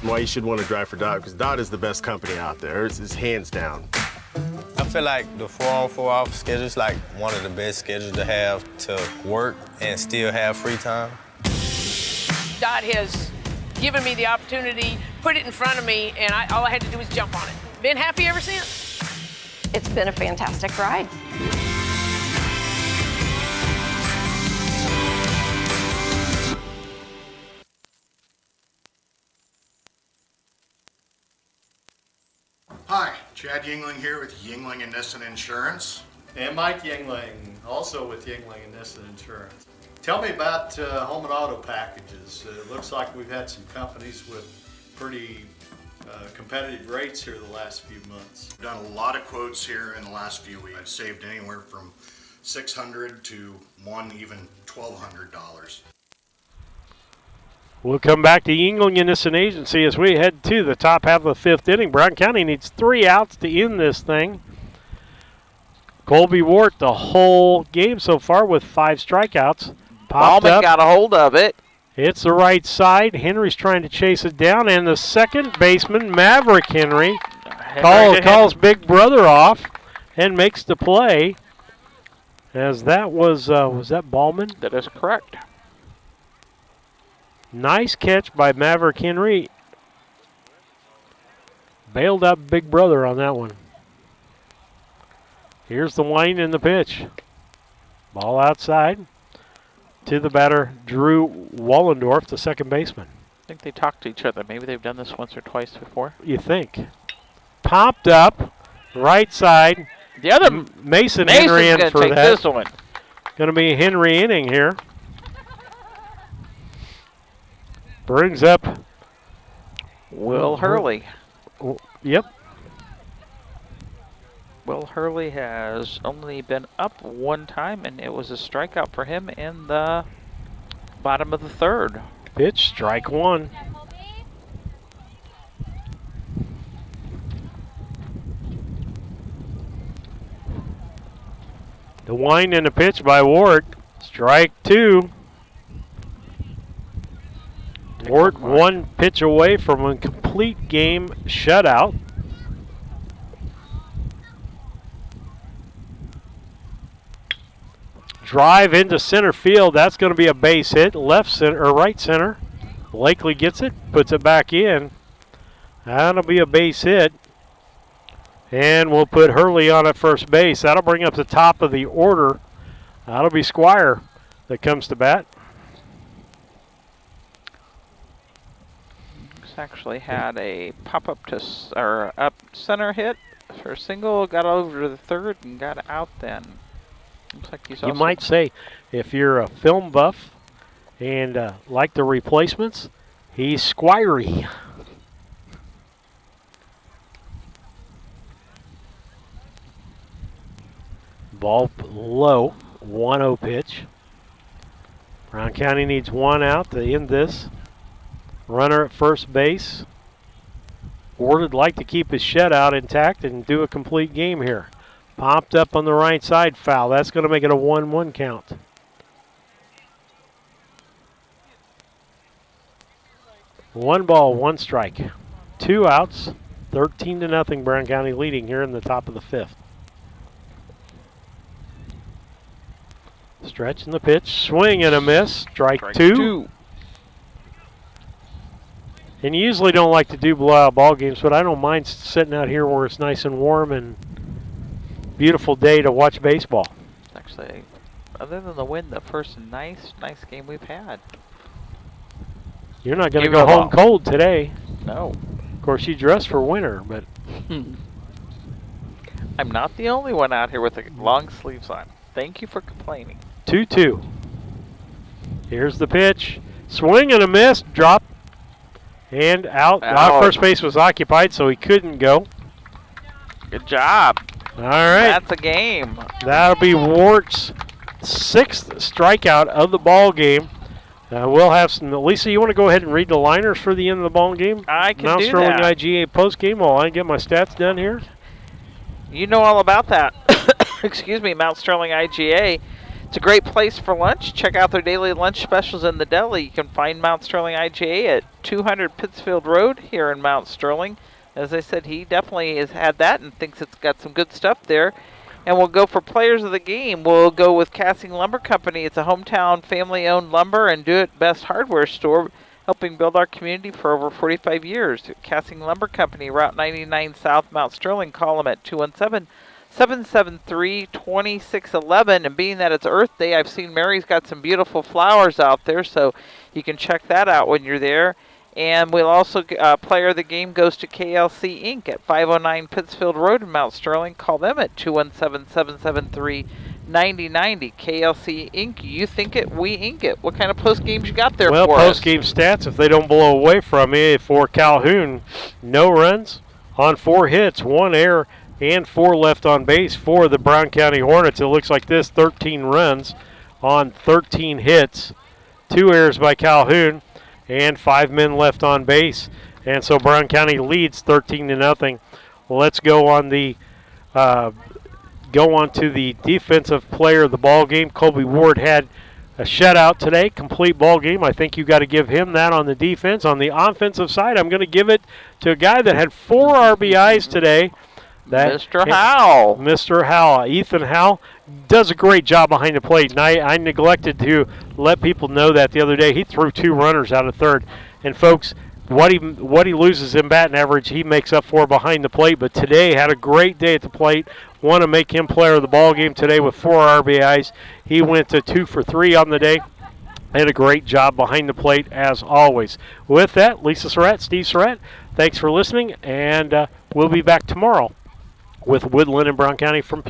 Why you should want to drive for Dot, because Dot is the best company out there. It's hands down. I feel like the 4-on-4 off schedule is like one of the best schedules to have to work and still have free time. Dot has given me the opportunity, put it in front of me, and all I had to do was jump on it. Been happy ever since. It's been a fantastic ride. Hi, Chad Yingling here with Yingling and Nissen Insurance. And Mike Yingling, also with Yingling and Nissen Insurance. Tell me about home and auto packages. It looks like we've had some companies with pretty competitive rates here the last few months. We've done a lot of quotes here in the last few weeks. I've saved anywhere from $600 to even $1,200. We'll come back to Yingling and Nissen Agency as we head to the top half of the 5th inning. Brown County needs 3 outs to end this thing. Colby Wart the whole game so far with 5 strikeouts. Popped Ballman up. got a hold of it. It's the right side. Henry's trying to chase it down, and the second baseman, Maverick Henry, calls Big Brother off and makes the play. As that was that Ballman? That is correct. Nice catch by Maverick Henry. Bailed out Big Brother on that one. Here's the line in the pitch. Ball outside to the batter, Drew Wallendorf, the second baseman. I think they talk to each other. Maybe they've done this once or twice before. You think? Popped up, right side. The other Mason Henry in for take that. This one. Going to be a Henry inning here. Brings up Will Hurley. Yep. Will Hurley has only been up one time, and it was a strikeout for him in the bottom of the third. Pitch, strike one. The wind and the pitch by Wart. Strike two. Wart one pitch away from a complete game shutout. Drive into center field. That's going to be a base hit. Left center or right center. Blakely gets it, puts it back in. That'll be a base hit. And we'll put Hurley on at first base. That'll bring up the top of the order. That'll be Squire that comes to bat. He's actually had a pop-up to or up center hit for a single. Got over to the third and got out then. Looks like he's You might say, if you're a film buff and like the replacements, he's Squirey. Ball low, 1-0 pitch. Brown County needs one out to end this. Runner at first base. Ward would like to keep his shutout intact and do a complete game here. Popped up on the right side, foul. That's going to make it a 1-1 count. One ball, one strike. 2 outs, 13-0 Brown County leading here in the top of the fifth. Stretch in the pitch, swing and a miss, strike two. And you usually don't like to do blowout ball games, but I don't mind sitting out here where it's nice and warm and beautiful day to watch baseball. Actually, other than the wind, the first nice game we've had. You're not going to go home cold today. No. Of course, you dress for winter, but I'm not the only one out here with the long sleeves on. Thank you for complaining. 2-2. Here's the pitch. Swing and a miss. Drop. And out. First base was occupied, so he couldn't go. Good job. All right. That's a game. That'll be Wart's 6th strikeout of the ball game. We'll have some. Lisa, you want to go ahead and read the liners for the end of the ball game? I can Mount do Sterling that. IGA post game while I get my stats done here. You know all about that. Excuse me, Mount Sterling IGA. It's a great place for lunch. Check out their daily lunch specials in the deli. You can find Mount Sterling IGA at 200 Pittsfield Road here in Mount Sterling. As I said, he definitely has had that and thinks it's got some good stuff there. And we'll go for players of the game. We'll go with Casting Lumber Company. It's a hometown family-owned lumber and do-it-best hardware store, helping build our community for over 45 years. Casting Lumber Company, Route 99 South, Mount Sterling. Call them at 217-773-2611. And being that it's Earth Day, I've seen Mary's got some beautiful flowers out there, so you can check that out when you're there. And we'll also, player of the game goes to KLC Inc. at 509 Pittsfield Road in Mount Sterling. Call them at 217-773-9090. KLC Inc. You think it, we ink it. What kind of post games you got there for us? Well, post game stats, if they don't blow away from me, for Calhoun, no runs on 4 hits, 1 error, and 4 left on base for the Brown County Hornets. It looks like this: 13 runs on 13 hits, 2 errors by Calhoun, and 5 men left on base. And so Brown County leads 13-0. Let's go on the to the defensive player of the ball game. Colby Wart had a shutout today, complete ball game. I think you got to give him that on the defense. On the offensive side, I'm going to give it to a guy that had 4 RBIs today. Mr. Howell. Mr. Howell. Ethan Howell does a great job behind the plate. And I neglected to let people know that the other day. He threw 2 runners out of third. And, folks, what he loses in batting average, he makes up for behind the plate. But today had a great day at the plate. Want to make him player of the ball game today with 4 RBIs. He went to 2 for 3 on the day. Did a great job behind the plate as always. With that, Lisa Surratt, Steve Surratt, thanks for listening, and we'll be back tomorrow with Woodland and Brown County from